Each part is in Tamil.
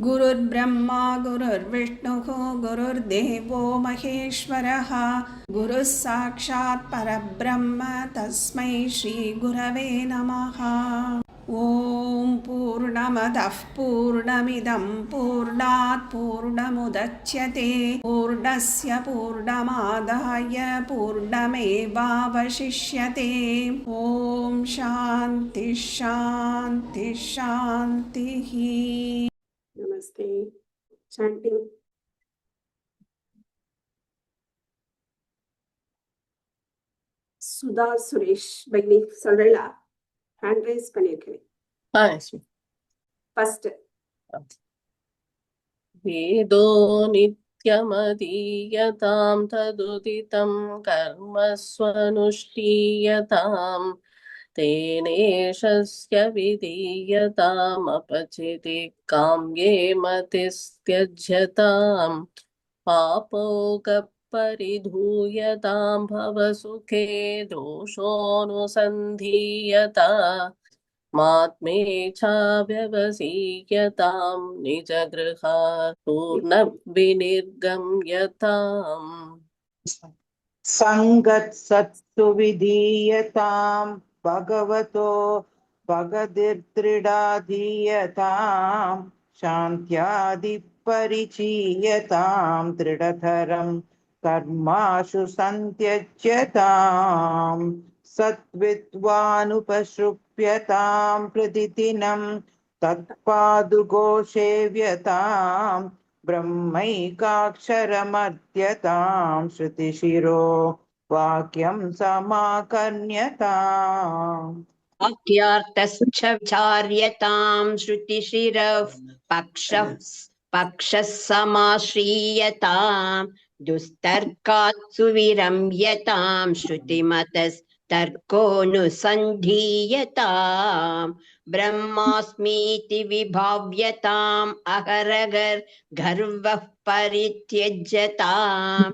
गुरुर्ब्रह्मा गुरुर्विष्णुः गुरुर्देवो महेश्वरः गुरुः साक्षात् परब्रह्म तस्मै श्रीगुरवे नमः। ॐ पूर्णमदः पूर्णमिदं पूर्णात् पूर्णमुदच्यते पूर्णस्य पूर्णमादाय पूर्णमेवावशिष्यते। ॐ शान्ति शान्ति शान्तिः। Namaste. Chanting. Sudha Suresh Bagni சொல்றா hand raise பண்ணிருக்கேன். First. वेदो नित्यमदीयतां तदुदितं कर्म स्वनुष्ठीयतां तेनेशस्य विधीयतामपचिति काम्ये मतिस्त्यज्यतां पापोगपरिधूयतां भवसुखे दोषोऽनुसन्धीयता मात्मेच्छा व्यवसीयतां निजगृहा पूर्णविनिर्गम्यताम् संगत्सत्सु विधीयतां भगवतो भगदिर्दृढाधीयतां शान्त्यादिपरिचीयतां दृढतरं कर्माशु सन्त्यज्यतां सत्विद्वानुपश्रुप्यतां प्रतिदिनं तत्पादुघोषेव्यतां ब्रह्मैकाक्षरमध्यतां श्रुतिशिरो वाक्यं समाकर्ण्यताम् वाक्यार्थश्च विचार्यतां श्रुतिशिरः पक्षः समाश्रीयतां दुस्तर्कात् सुविरम्यतां श्रुतिमतस्तर्कोऽनुसन्धीयतां ब्रह्मास्मीति विभाव्यताम् अहरगर् गर्वः परित्यज्यतां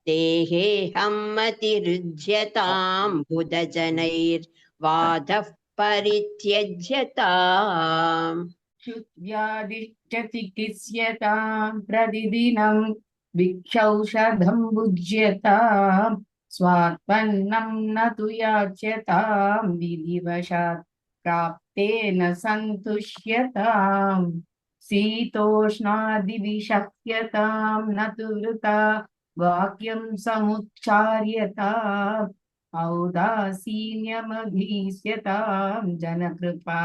देहेऽहं मतिरुज्यतां बुधजनैर्वादः परित्यज्यताम् क्षुद्व्याधिश्च प्रतिदिनं भिक्षौषधं भुज्यतां स्वात्मन्नं न तु याच्यतां विधिवशात् प्राप्तेन सन्तुष्यताम् शीतोष्णादिविशक्यतां न तु वृथा वाक्यं समुच्चार्यताम् औदासीन्यमभीष्यतां जनकृपा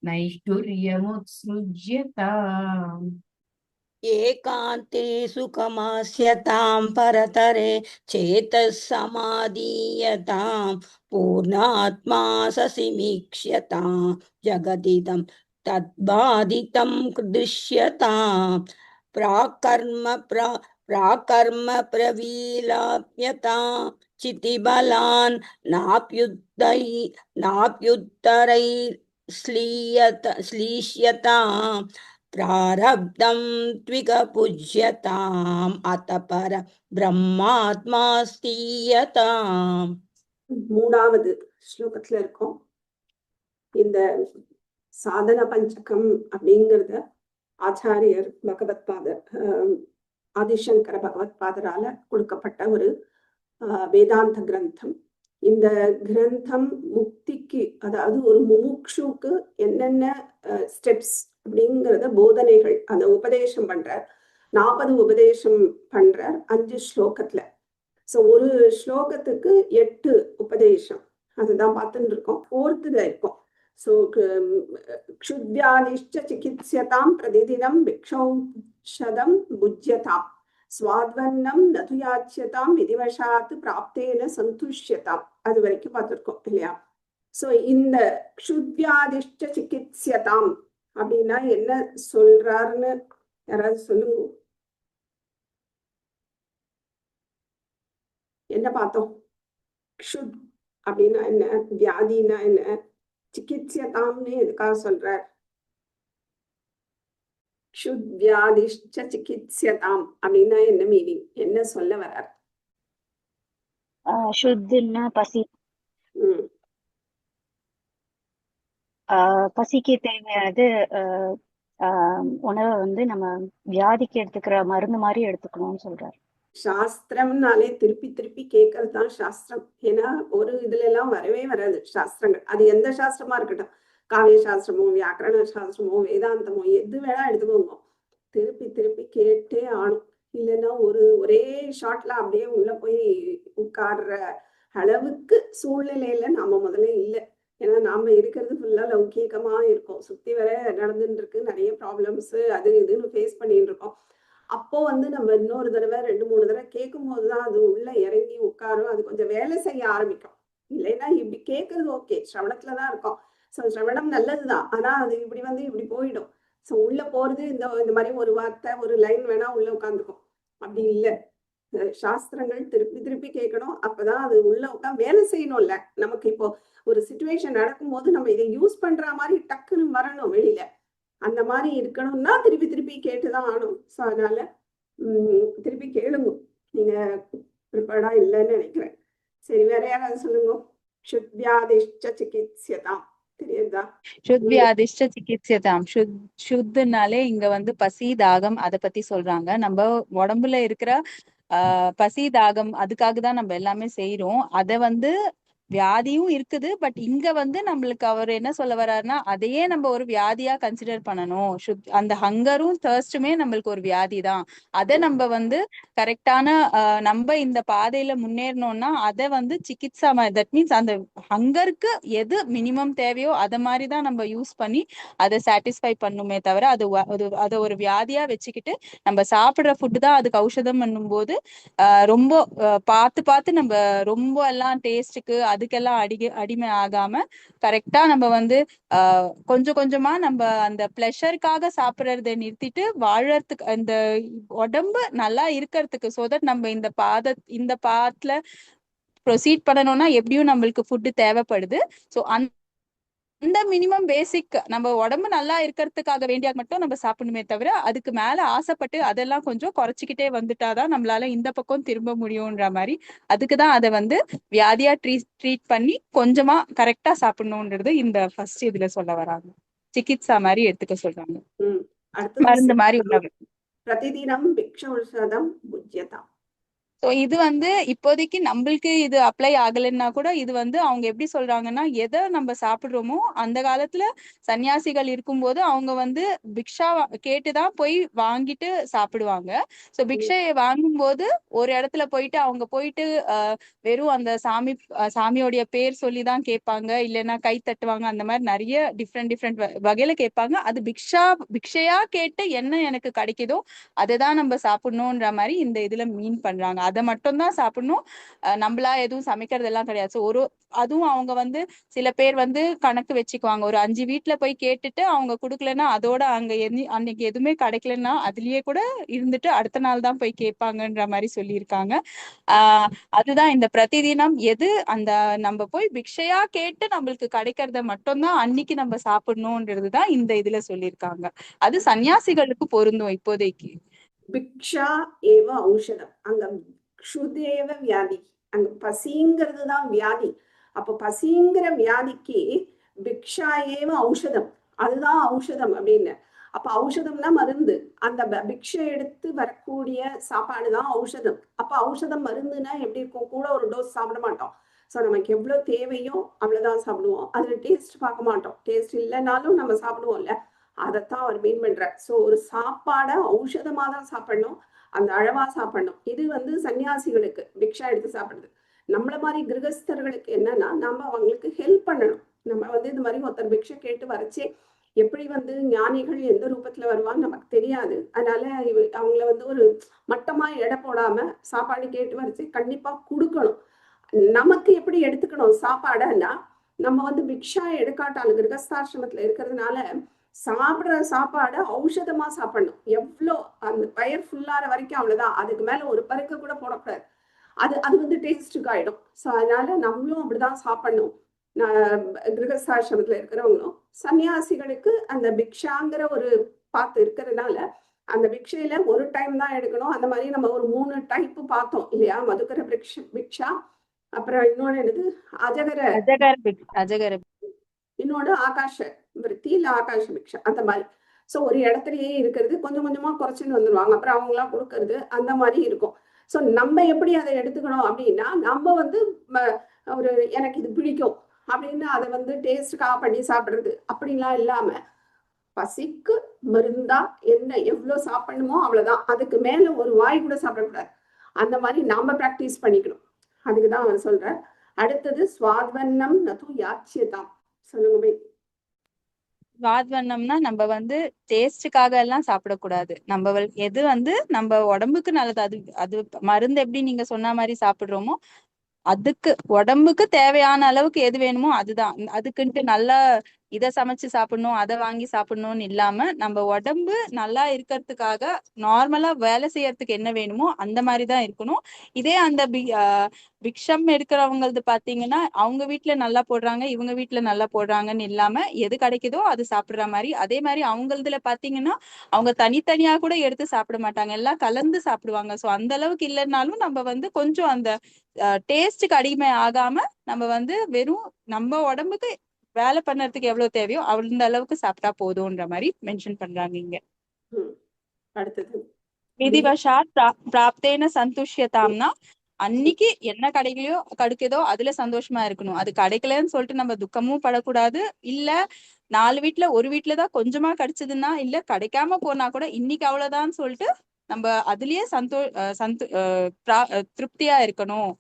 नैष्ठुर्यमुत्सृज्यताम् एकान्ते सुखमास्यतां परतरे चेतः समाधीयतां पूर्णात्मा ससीमीक्ष्यतां जगदिदं तद्बाधितं दृश्यतां प्राकर्म प्रवीलाप्यतां चितिबलान् श्लीष्यतां प्रारब्धं त्विगपुज्यताम् अत पर பிரம்மாத்மாஸ்தீயதாம். மூணாவது ஸ்லோகத்துல இருக்கோம். இந்த சாதன பஞ்சகம் அப்படிங்கிறத ஆச்சாரியர் பகவத்பாதர் ஆதிசங்கர பகவத்பாதரால கொடுக்கப்பட்ட ஒரு வேதாந்த கிரந்தம். இந்த கிரந்தம் முக்திக்கு, அதாவது ஒரு முமுக்ஷுக்கு என்னென்ன ஸ்டெப்ஸ் அப்படிங்கிறத போதனைகள் அந்த உபதேசம் பண்றார். 40 உபதேசம் பண்றார் 5 ஸ்லோகத்துல. ஸோ ஒரு ஸ்லோகத்துக்கு 8 உபதேசம், அதுதான் பார்த்துட்டு இருக்கோம். 4th இருக்கோம். ஸோ க்ஷுத்வ்யாதிஷ்ட சிகித்ஸ்யதாம் பிரதிதினம் பிக்ஷௌஷதம் புஜ்யதாம் ஸ்வாத்வன்னம் நது யாச்யதாம் விதிவசாத் பிராப்தேன சந்துஷ்யதாம். அது வரைக்கும் பார்த்துருக்கோம் இல்லையா? ஸோ இந்த க்ஷுத்வ்யாதிஷ்ட சிகித்ஸ்யதாம் அப்படின்னா என்ன சொல்றாருன்னு யாராவது சொல்லுங்க. என்ன பார்த்தோம்? க்ஷுத் அப்படின்னா என்ன, வியாதினா என்ன, சிகித்ஸ்யதாம்னு எதுக்காக சொல்றார்? க்ஷுத் வியாதிஷ்ட சிகித்ஸ்யதாம் அப்படின்னா என்ன மீனிங், என்ன சொல்ல வர்றார்? சுத்துன்னா பசி. பசிக்கு தேவையானது உணவை வந்து நம்ம வியாதிக்கு எடுத்துக்கிற மருந்து மாதிரி எடுத்துக்கணும்னு சொல்றாரு. சாஸ்திரம்னாலே திருப்பி திருப்பி கேட்கறது தான் சாஸ்திரம். ஏன்னா ஒரு இதுல எல்லாம் வரவே வராது சாஸ்திரங்கள். அது எந்த சாஸ்திரமா இருக்கட்டும், காவிய சாஸ்திரமோ வியாக்கரண சாஸ்திரமோ வேதாந்தமோ எது வேணா எடுத்துக்கோங்க, திருப்பி திருப்பி கேட்டே ஆணும். இல்லைன்னா ஒரே ஷாட்ல அப்படியே உள்ள போய் உட்கார்ற அளவுக்கு சூழ்நிலையில நாம முதல்ல இல்லை. ஏன்னா நாம இருக்கிறது ஃபுல்லா லௌகீகமா இருக்கும், சுத்தி வர நடந்துட்டு இருக்கு, நிறைய ப்ராப்ளம்ஸ் அது இதுன்னு ஃபேஸ் பண்ணிட்டு இருக்கோம். அப்போ வந்து நம்ம இன்னொரு தடவை 2-3 தடவை கேட்கும் போதுதான் அது உள்ள இறங்கி உட்காரும், அது கொஞ்சம் வேலை செய்ய ஆரம்பிக்கும். இல்லைன்னா இப்படி கேட்கறது ஓகே, சிரவணத்துலதான் இருக்கோம். ஸோ சிரவணம் நல்லதுதான், ஆனா அது இப்படி வந்து இப்படி போயிடும். ஸோ உள்ள போறது இந்த மாதிரி ஒரு வார்த்தை ஒரு லைன் வேணா உள்ள உட்காந்துக்கும். அப்படி இல்லை, சாஸ்திரங்கள் திருப்பி திருப்பி கேட்கணும். அப்பதான் அது உள்ள உட்காந்து வேலை செய்யணும்ல. நமக்கு இப்போ ஒரு சிச்சுவேஷன் நடக்கும்போது நம்ம இதை யூஸ் பண்ற மாதிரி டக்குன்னு வரணும் வெளியில. அந்த மாதிரி இருக்கணும்னா திருப்பி திருப்பி கேட்டுதான் ஆகணும். ஸோ அதனால திருப்பி கேளுங்க. நீங்க ப்ரிப்பேர்டா இல்லைன்னு நினைக்கிறேன். சரி, வேற யாராவது சொல்லுங்க. சுத்வியாதிஷ்ட சிகித்ஸ்யதாம் தெரியுதா? சுத்வியாதிஷ்ட சிகித்ஸ்யதாம். சுத்துனாலே இங்க வந்து பசி தாகம் அதை பத்தி சொல்றாங்க. நம்ம உடம்புல இருக்கிற பசி தாகம் அதுக்காக தான் நம்ம எல்லாமே செய்யறோம். அதை வந்து வியாதியும் இருக்குது. பட் இங்க வந்து நம்மளுக்கு அவர் என்ன சொல்ல வர்றாருன்னா, அதையே நம்ம ஒரு வியாதியா கன்சிடர் பண்ணணும். அந்த ஹங்கரும் தர்ஸ்டுமே நம்மளுக்கு ஒரு வியாதி தான். அதை நம்ம வந்து கரெக்டான நம்ம இந்த பாதையில முன்னேறணும்னா அதை வந்து சிகிச்சா, தட் மீன்ஸ் அந்த ஹங்கருக்கு எது மினிமம் தேவையோ அதை மாதிரிதான் நம்ம யூஸ் பண்ணி அதை சாட்டிஸ்ஃபை பண்ணுமே தவிர அதை ஒரு வியாதியா வச்சுக்கிட்டு நம்ம சாப்பிடுற ஃபுட்டு தான் அதுக்கு ஔஷதம் பண்ணும் போது ரொம்ப பார்த்து நம்ம ரொம்ப எல்லாம் டேஸ்டுக்கு அதுக்கெல்லாம் அடிமை ஆகாம கரெக்டா நம்ம வந்து கொஞ்சம் கொஞ்சமா நம்ம அந்த பிளஷருக்காக சாப்பிடுறத நிறுத்திட்டு வாழறதுக்கு, அந்த உடம்பு நல்லா இருக்கிறதுக்கு, சோ தட் நம்ம இந்த பாத்துல ப்ரொசீட் பண்ணணும்னா எப்படியும் நம்மளுக்கு ஃபுட்டு தேவைப்படுது. ஸோ அந்த மினிமம் பேசிக் நம்ம உடம்பு நல்லா இருக்கிறதுக்காக வேண்டியா மட்டும் நம்ம சாப்பிடணுமே தவிர அதுக்கு மேல ஆசைப்பட்டு அதெல்லாம் கொஞ்சம் குறைச்சிக்கிட்டே வந்துட்டாதான் நம்மளால இந்த பக்கம் திரும்ப முடியும்ன்ற மாதிரி, அதுக்குதான் அதை வந்து வியாதியா ட்ரீட் பண்ணி கொஞ்சமா கரெக்டா சாப்பிடணும்ன்றது இந்த ஃபர்ஸ்ட் இதுல சொல்ல வராங்க. சிகிச்சா மாதிரி எடுத்துக்க சொல்றாங்க, மருந்து மாதிரி உணவு. பிரதிதினம் பிக்ஷௌஷதம் புஜ்யதாம். ஸோ இது வந்து இப்போதைக்கு நம்மளுக்கு இது அப்ளை ஆகலைன்னா கூட இது வந்து அவங்க எப்படி சொல்றாங்கன்னா, எதை நம்ம சாப்பிடுறோமோ அந்த காலத்துல சன்னியாசிகள் இருக்கும்போது அவங்க வந்து பிக்ஷா கேட்டுதான் போய் வாங்கிட்டு சாப்பிடுவாங்க. ஸோ பிக்ஷையை வாங்கும்போது ஒரு இடத்துல போயிட்டு அவங்க போயிட்டு வெறும் அந்த சாமியோடைய பேர் சொல்லிதான் கேட்பாங்க, இல்லைன்னா கை தட்டுவாங்க, அந்த மாதிரி நிறைய டிஃப்ரெண்ட் வகையில கேட்பாங்க. அது பிக்ஷையா கேட்டு என்ன எனக்கு கிடைக்குதோ அதை தான் நம்ம சாப்பிடணும்ன்ற மாதிரி இந்த இதுல மீன் பண்றாங்க. அதை மட்டும் தான் சாப்பிடணும், நம்மளா எதுவும் சமைக்கிறது எல்லாம் கிடையாது. அதுவும் அவங்க வந்து சில பேர் வந்து கணக்கு வச்சுக்குவாங்க, ஒரு 5 வீட்டுல போய் கேட்டுட்டு அவங்க குடுக்கலன்னா அதோட அன்னைக்கு எதுவுமே கிடைக்கலன்னா அதுலயே கூட இருந்துட்டு அடுத்த நாள் தான் போய் கேட்பாங்கன்ற மாதிரி சொல்லியிருக்காங்க. அதுதான் இந்த பிரதிதினம் எது அந்த நம்ம போய் பிக்ஷையா கேட்டு நம்மளுக்கு கிடைக்கிறத மட்டும்தான் அன்னைக்கு நம்ம சாப்பிடணும்ன்றதுதான் இந்த இதுல சொல்லியிருக்காங்க. அது சன்னியாசிகளுக்கு பொருந்தும் இப்போதைக்கு. பிக்ஷா ஏவ ஔஷதம், அங்க க்ஷுதேவ வியாதி, அங்க பசிங்கிறது தான் வியாதி. அப்ப பசிங்கிற வியாதிக்கு பிக்ஷா ஏவ ஔஷதம், அதுதான் ஔஷதம் அப்படின்னு. அப்ப ஔஷதம்னா மருந்து, அந்த பிக்ஷை எடுத்து வரக்கூடிய சாப்பாடுதான் ஔஷதம். அப்ப ஔஷதம் மருந்துன்னா எப்படி இருக்கும், கூட ஒரு டோஸ் சாப்பிட மாட்டோம். ஸோ நமக்கு எவ்வளவு தேவையோ அவ்வளவுதான் சாப்பிடுவோம். அதுல டேஸ்ட் பார்க்க மாட்டோம், டேஸ்ட் இல்லைன்னாலும் நம்ம சாப்பிடுவோம்ல, அதைத்தான் அவர் மீன் பண்றார். ஸோ ஒரு சாப்பாடை ஔஷதமா தான் சாப்பிடணும், அந்த அளவா சாப்பிடணும். இது வந்து சன்னியாசிகளுக்கு பிக்ஷா எடுத்து சாப்பிடுறது. நம்மள மாதிரி கிரகஸ்தர்களுக்கு என்னன்னா நம்ம அவங்களுக்கு ஹெல்ப் பண்ணணும். நம்ம வந்து இந்த மாதிரி ஒருத்தர் பிக்ஷை கேட்டு வரைச்சே எப்படி வந்து ஞானிகள் எந்த ரூபத்துல வருவான்னு நமக்கு தெரியாது. அதனால அவங்கள வந்து ஒரு மட்டமா எடை போடாம சாப்பாடு கேட்டு வரைச்சே கண்டிப்பா கொடுக்கணும். நமக்கு எப்படி எடுத்துக்கணும் சாப்பாடுன்னா, நம்ம வந்து பிக்ஷா எடுக்காட்டாலும் கிரகஸ்தாசிரமத்துல இருக்கிறதுனால சாப்பிடுற சாப்பாடு ஔஷதமா சாப்பிடணும். எவ்வளோ அந்த வயர் ஃபுல்லான வரைக்கும் அவ்வளவுதான், அதுக்கு மேல ஒரு பருக்க கூட போடக்கூடாது. அது வந்து டேஸ்டுக்கு ஆயிடும். ஸோ அதனால நம்மளும் அப்படிதான் சாப்பிடணும். கிரகஸ்தாசிரமத்துல இருக்கிறவங்களும். சன்னியாசிகளுக்கு அந்த பிக்ஷாங்கிற ஒரு பாத்து இருக்கிறதுனால அந்த பிக்ஷையில ஒரு டைம் தான் எடுக்கணும். அந்த மாதிரி நம்ம ஒரு 3 டைப் பார்த்தோம் இல்லையா, மதுக்கர பிக்ஷா, அப்புறம் இன்னொன்னு என்னது அஜகர, இன்னொன்று ஆகாஷ விருத்தி இல்ல ஆகாஷ பிக்ஷா, அந்த மாதிரி. ஸோ ஒரு இடத்துலயே இருக்கிறது கொஞ்சம் கொஞ்சமா குறைச்சின்னு வந்துருவாங்க, அப்புறம் அவங்களாம் கொடுக்கறது அந்த மாதிரி இருக்கும். ஸோ நம்ம எப்படி அதை எடுத்துக்கணும் அப்படின்னா, நம்ம வந்து ஒரு எனக்கு இது பிடிக்கும் அப்படின்னு அதை வந்து டேஸ்டுக்காக பண்ணி சாப்பிடுறது அப்படிலாம் இல்லாம, பசிக்கு மருந்தா என்ன எவ்வளவு சாப்பிடணுமோ அவ்வளவுதான், அதுக்கு மேல ஒரு வாய் கூட சாப்பிடக்கூடாது. அந்த மாதிரி நாம பிராக்டிஸ் பண்ணிக்கணும். அதுக்குதான் அவர் சொல்ற. அடுத்தது ஸ்வாத்வன்னம் நது யாச்சியதாம். சொல்லுங்க பை. வாத்வண்ணம்னா நம்ம வந்து டேஸ்டுக்காக எல்லாம் சாப்பிடக்கூடாது. நம்ம எது வந்து நம்ம உடம்புக்கு நல்லது, அது அது மருந்து எப்படி நீங்க சொன்ன மாதிரி சாப்பிடுறோமோ அதுக்கு உடம்புக்கு தேவையான அளவுக்கு எது வேணுமோ அதுதான். அதுக்குன்ட்டு நல்லா இதை சமைச்சு சாப்பிடணும் அதை வாங்கி சாப்பிடணும்னு இல்லாம நம்ம உடம்பு நல்லா இருக்கிறதுக்காக நார்மலா வேலை செய்யறதுக்கு என்ன வேணுமோ அந்த மாதிரிதான் இருக்கணும். இதே அந்த பிக்ஷம் எடுக்கிறவங்களது பாத்தீங்கன்னா அவங்க வீட்டுல நல்லா போடுறாங்க இவங்க வீட்டுல நல்லா போடுறாங்கன்னு இல்லாம எது கிடைக்குதோ அது சாப்பிடுற மாதிரி. அதே மாதிரி அவங்களதுல பாத்தீங்கன்னா அவங்க தனித்தனியா கூட எடுத்து சாப்பிட மாட்டாங்க, எல்லாம் கலந்து சாப்பிடுவாங்க. சோ அந்த அளவுக்கு இல்லைன்னாலும் நம்ம வந்து கொஞ்சம் அந்த டேஸ்டுக்கு அடிமை ஆகாம நம்ம வந்து வெறும் நம்ம உடம்புக்கு வேலை பண்ணறதுக்கு எவ்வளவு தேவையோ அந்த அளவுக்கு சாப்பிட்டா போதும்ன்ற மாதிரி மென்ஷன் பண்றாங்க இங்க. அடுத்தது விதிவசாத் பிராப்தேன சந்துஷ்யதாம்னா அன்னைக்கு என்ன கிடைக்குதோ அதுல சந்தோஷமா இருக்கணும். அது கிடைக்கலன்னு சொல்லிட்டு நம்ம துக்கமும் படக்கூடாது. இல்ல 4 வீட்டுல ஒரு வீட்டுலதான் கொஞ்சமா கிடைச்சதுன்னா இல்ல கிடைக்காம போனா கூட இன்னைக்கு அவ்வளவுதான்னு சொல்லிட்டு நம்ம அதுலயே திருப்தியா இருக்கணும்.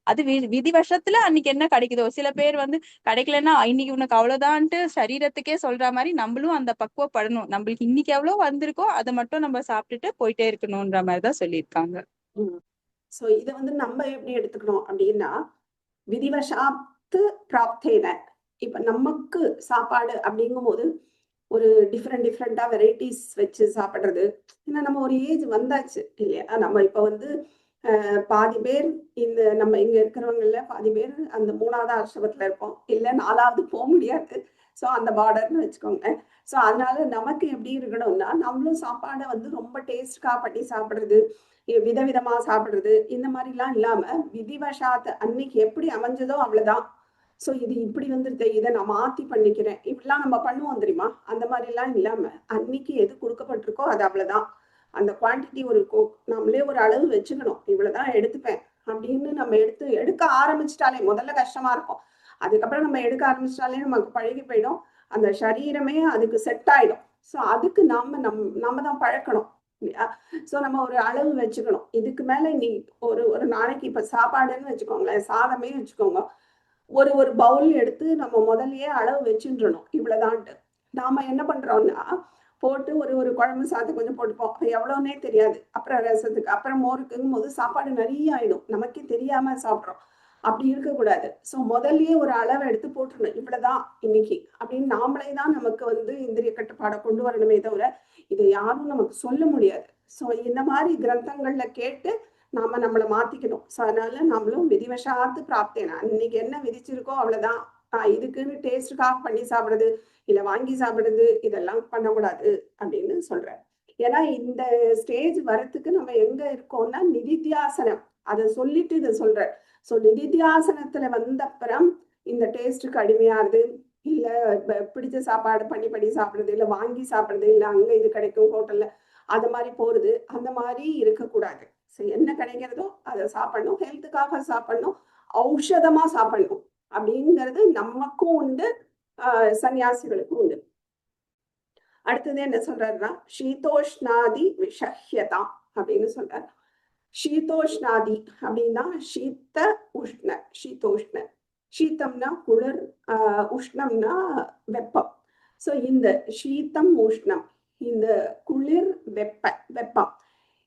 அது விதிவசத்துல அன்னைக்கு என்ன கிடைக்குதோ. சில பேர் வந்து கிடைக்கலன்னா இன்னைக்கு உனக்கு அவ்வளவுதான்ட்டு சரீரத்துக்கே சொல்ற மாதிரி நம்மளும் அந்த பக்குவப்படணும். நம்மளுக்கு இன்னைக்கு எவ்வளவு வந்திருக்கோ அதை மட்டும் நம்ம சாப்பிட்டுட்டு போயிட்டே இருக்கணும்ன்ற மாதிரிதான் சொல்லியிருக்காங்க. சோ இதை வந்து நம்ம எப்படி எடுத்துக்கணும் அப்படின்னா, விதிவசாத்து பிராப்தேன. இப்ப நமக்கு சாப்பாடு அப்படிங்கும் போது ஒரு டிஃப்ரெண்டா வெரைட்டிஸ் வச்சு சாப்பிடுறது. ஏன்னா நம்ம ஒரு ஏஜ் வந்தாச்சு இல்லையா, நம்ம இப்ப வந்து பாதி பேர் இந்த நம்ம இங்க இருக்கிறவங்கல பாதி பேர் அந்த 3வது ஆசிரமத்துல இருப்போம், இல்ல 4வது போக முடியாது. ஸோ அந்த பார்டர்னு வச்சுக்கோங்க. ஸோ அதனால நமக்கு எப்படி இருக்கணும்னா, நம்மளும் சாப்பாடை வந்து ரொம்ப டேஸ்ட்காக பண்ணி சாப்பிடுறது, விதவிதமா சாப்பிடுறது, இந்த மாதிரிலாம் இல்லாம விதிவசாத்து அன்னைக்கு எப்படி அமைஞ்சதோ அவ்வளவுதான். ஸோ இது இப்படி வந்துருது, இதை நான் மாத்தி பண்ணிக்கிறேன், இப்படிலாம் நம்ம பண்ணுவோம் தெரியுமா, அந்த மாதிரிலாம் இல்லாம அன்னைக்கு எது கொடுக்கப்பட்டிருக்கோ அது அவ்வளவுதான். அந்த குவான்டிட்டி ஒரு நம்மளே ஒரு அளவு வச்சுக்கணும், இவ்வளவுதான் எடுத்துப்பேன் அப்படின்னு நம்ம எடுக்க ஆரம்பிச்சிட்டாலே முதல்ல கஷ்டமா இருக்கும். அதுக்கப்புறம் நம்ம எடுக்க ஆரம்பிச்சிட்டாலே நமக்கு பழகி போயிடும், அந்த சரீரமே அதுக்கு செட் ஆயிடும். ஸோ அதுக்கு நம்ம தான் பழக்கணும் இல்லையா. ஸோ நம்ம ஒரு அளவு வச்சுக்கணும். இதுக்கு மேல நீ ஒரு நாளைக்கு இப்ப சாப்பாடுன்னு வச்சுக்கோங்களேன், சாதமே வச்சுக்கோங்க, ஒரு பவுல் எடுத்து நம்ம முதல்லயே அளவு வச்சுன்றணும் இவ்வளவுதான்ட்டு. நாம என்ன பண்றோம்னா போட்டு ஒரு குழம்பு சாதம் கொஞ்சம் போட்டுப்போம், எவ்வளவுனே தெரியாது. அப்புறம் ரசத்துக்கு அப்புறம் மோருக்குங்கும் போது சாப்பாடு நிறைய ஆயிடும், நமக்கே தெரியாம சாப்பிட்றோம். அப்படி இருக்கக்கூடாது. ஸோ முதல்லயே ஒரு அளவை எடுத்து போட்டுடணும், இவ்வளவுதான் இன்னைக்கு அப்படின்னு. நாமளே தான் நமக்கு வந்து இந்திரிய கட்டுப்பாடை கொண்டு வரணுமே தவிர இதை யாரும் நமக்கு சொல்ல முடியாது. ஸோ இந்த மாதிரி கிரந்தங்கள்ல கேட்டு நாம நம்மளை மாத்திக்கணும். ஸோ அதனால நம்மளும் விதிவசாத்து பிராப்தேனா, இன்னைக்கு என்ன விதிச்சிருக்கோ அவ்வளவுதான். இதுக்குன்னு டேஸ்டுக்காக பண்ணி சாப்பிடுறது இல்ல வாங்கி சாப்பிடுறது இதெல்லாம் பண்ணக்கூடாது அப்படின்னு சொல்றேன். ஏன்னா இந்த ஸ்டேஜ் வரத்துக்கு நம்ம எங்க இருக்கோம்னா நிதித்தியாசனம், அதை சொல்லிட்டு இதை சொல்றேன். ஸோ நிதித்தியாசனத்துல வந்த அப்புறம் இந்த டேஸ்டுக்கு அடிமையாருது, இல்ல பிடிச்ச சாப்பாடு பண்ணி சாப்பிடுறது, இல்ல வாங்கி சாப்பிடுறது, இல்ல அங்க இது கிடைக்கும் ஹோட்டல்ல அது மாதிரி போறது, அந்த மாதிரி இருக்கக்கூடாது. ஸோ என்ன கிடைக்கிறதோ அதை சாப்பிடணும், ஹெல்த்துக்காக சாப்பிடணும், ஔஷதமா சாப்பிடணும் அப்படிங்கிறது நமக்கும் உண்டு, சன்னியாசிகளுக்கும் உண்டு. அடுத்தது என்ன சொல்றாருன்னா, சீதோஷ்ணாதி விஷஹ்யதாம் அப்படின்னு சொல்றாரு. சீதோஷ்ணாதி அப்படின்னா சீத்த உஷ்ண, சீதோஷ்ண, சீத்தம்னா குளிர், உஷ்ணம்னா வெப்பம். ஸோ இந்த சீத்தம் உஷ்ணம், இந்த குளிர் வெப்பம்,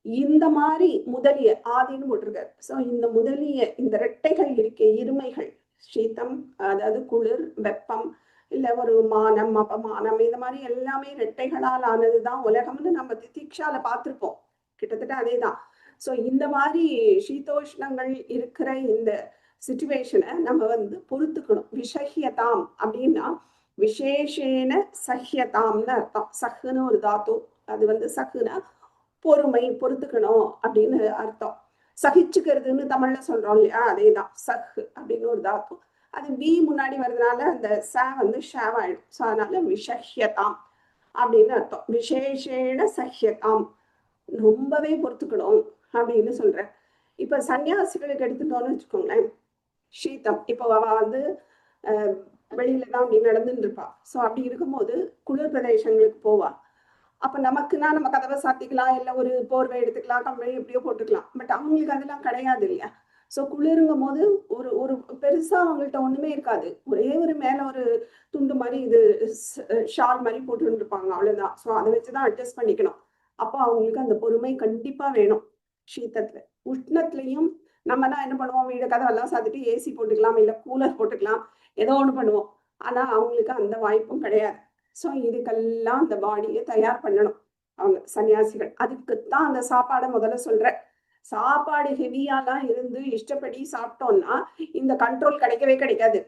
இந்த மாதிரி முதலிய ஆதின்னு போட்டிருக்காரு. ஸோ இந்த முதலிய இந்த ரெட்டைகள் இருக்க இருமைகள், சீத்தம் அதாவது குளிர், வெப்பம், இல்ல ஒரு மானம் அபமானம், இந்த மாதிரி எல்லாமே ரெட்டைகளால் ஆனதுதான் உலகம்னு நம்ம திதிக்ஷால பார்த்திருப்போம், கிட்டத்தட்ட அதேதான். ஸோ இந்த மாதிரி சீதோஷ்ணங்கள் இருக்கிற இந்த சிச்சுவேஷனை நம்ம வந்து பொறுத்துக்கணும். விஷஹ்யதாம் அப்படின்னா விசேஷேன சஹ்யதாம்னு அர்த்தம். சஹ்னு ஒரு தாத்து, அது வந்து சஹ்னா பொறுமை, பொறுத்துக்கணும் அப்படின்னு அர்த்தம். சகிச்சுக்கிறதுன்னு தமிழ்ல சொல்றோம் இல்லையா, அதேதான். சஹ் அப்படின்னு ஒரு தாத்து, அது வி முன்னாடி வர்றதுனால அந்த ச வந்து ஷாவாயிடும். ஸோ அதனால விஷஹ்யதாம். அப்படின்னு அர்த்தம். விசேஷேன சஹ்யதாம், ரொம்பவே பொறுத்துக்கணும் அப்படின்னு சொல்ற. இப்ப சன்னியாசிகளுக்கு எடுத்துட்டோம்னு வச்சுக்கோங்களேன், சீதம். இப்போ அவ வந்து வெளியில தான் அப்படி நடந்துட்டு இருப்பா. ஸோ அப்படி இருக்கும்போது குளிர் பிரதேசங்களுக்கு போவா. அப்ப நமக்குன்னா நம்ம கதவை சாத்திக்கலாம், இல்லை ஒரு போர்வை எடுத்துக்கலாம், கம்பளி எப்படியோ போட்டுக்கலாம். பட் அவங்களுக்கு அதெல்லாம் கிடையாது இல்லையா? ஸோ குளிருங்கும் போது ஒரு ஒரு பெருசா அவங்கள்ட்ட ஒண்ணுமே இருக்காது. ஒரே ஒரு மேல ஒரு துண்டு மாதிரி இது ஷால் மாதிரி போட்டுட்டு இருப்பாங்க, அவ்வளவுதான். ஸோ அதை வச்சுதான் அட்ஜஸ்ட் பண்ணிக்கணும். அப்போ அவங்களுக்கு அந்த பொறுமை கண்டிப்பா வேணும். சீத்தத்துல உஷ்ணத்துலயும் நம்மனா என்ன பண்ணுவோம், வீடு கதவெல்லாம் சாத்திட்டு ஏசி போட்டுக்கலாம், இல்லை கூலர் போட்டுக்கலாம், ஏதோ ஒண்ணு பண்ணுவோம். ஆனா அவங்களுக்கு அந்த வாய்ப்பும் கிடையாது. ஸோ இதுக்கெல்லாம் அந்த பாடியை தயார் பண்ணணும் அவங்க சன்னியாசிகள். அதுக்குத்தான் அந்த சாப்பாடை முதல்ல சொல்றேன். சாப்பாடு ஹெவியாலாம் இருந்து இஷ்டப்படி சாப்பிட்டோம்னா இந்த கண்ட்ரோல் கிடைக்கவே கிடைக்காது.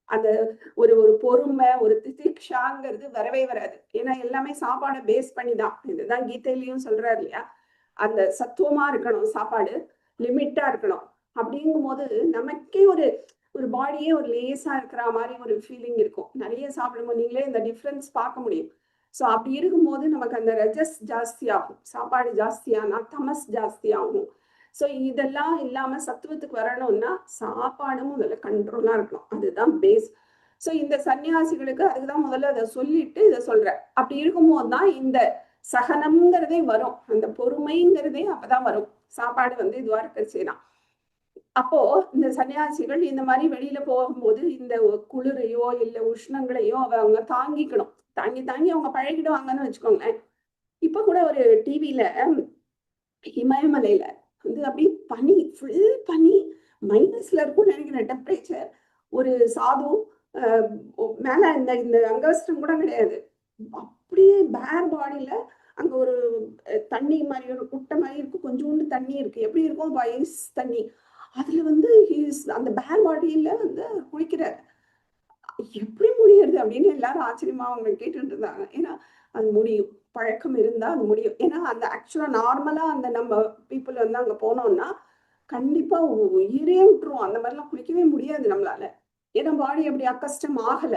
அந்த ஒரு ஒரு பொறுமை, ஒரு திதிக்ஷாங்கிறது வரவே வராது. ஏன்னா எல்லாமே சாப்பாடை பேஸ் பண்ணி தான். இதுதான் கீதையிலையும் சொல்றாரு இல்லையா, அந்த சத்துவமா இருக்கணும், சாப்பாடு லிமிட்டா இருக்கணும். அப்படிங்கும் போது நமக்கே ஒரு ஒரு பாடியே ஒரு லேசா இருக்கிற மாதிரி ஒரு ஃபீலிங் இருக்கும். நிறைய சாப்பிடும்போது நீங்களே இந்த டிஃப்ரென்ஸ் பார்க்க முடியும். ஸோ அப்படி இருக்கும்போது நமக்கு அந்த ரஜஸ் ஜாஸ்தி ஆகும், சாப்பாடு ஜாஸ்தியானா தமஸ் ஜாஸ்தி ஆகும். ஸோ இதெல்லாம் இல்லாம சத்துவத்துக்கு வரணும்னா சாப்பாடும் முதல்ல கண்ட்ரோலா இருக்கணும், அதுதான் பேஸ். ஸோ இந்த சன்னியாசிகளுக்கு அதுக்குதான் முதல்ல அதை சொல்லிட்டு இதை சொல்றேன். அப்படி இருக்கும்போது தான் இந்த சகனம்ங்கிறதே வரும், அந்த பொறுமைங்கிறதே அப்பதான் வரும். சாப்பாடு வந்து இதுவா இருக்கிறதுனா அப்போ இந்த சன்னியாசிகள் இந்த மாதிரி வெளியில போகும்போது இந்த குளிரையோ இல்லை உஷ்ணங்களையோ அவங்க தாங்கிக்கணும். தாங்கி தாங்கி அவங்க பழகிடுவாங்கன்னு வச்சுக்கோங்களேன். இப்ப கூட ஒரு டிவியில இமயமலையில வந்து அப்படி பனி, ஃபுல் பனி, மைனஸ்ல இருக்கும் நினைக்கிறேன் டெம்பரேச்சர். ஒரு சாது மேல இந்த இந்த அங்கவஸ்திரம் கூட கிடையாது, அப்படியே பேர் பாடியில அங்க ஒரு தண்ணி மாதிரி ஒரு குட்டை மாதிரி இருக்கு, கொஞ்சோண்டு தண்ணி இருக்கு, எப்படி இருக்கும் ஐஸ் தண்ணி, அதுல வந்து அந்த பேர் பாடியில வந்து குளிக்கிறார். எப்படி முடியுது அப்படின்னு எல்லாரும் ஆச்சரியமா அவங்க கேட்டுட்டு இருந்தாங்க. ஏன்னா அது முடியும், பழக்கம் இருந்தா அது முடியும். ஏன்னா அந்த ஆக்சுவலா நார்மலா அந்த நம்ம பீப்புள் வந்து அங்க போனோம்னா கண்டிப்பா உயிரே விட்டுரும். அந்த மாதிரிலாம் குளிக்கவே முடியாது நம்மளால, ஏன்னா பாடி அப்படி அக்கஸ்டம் ஆகல.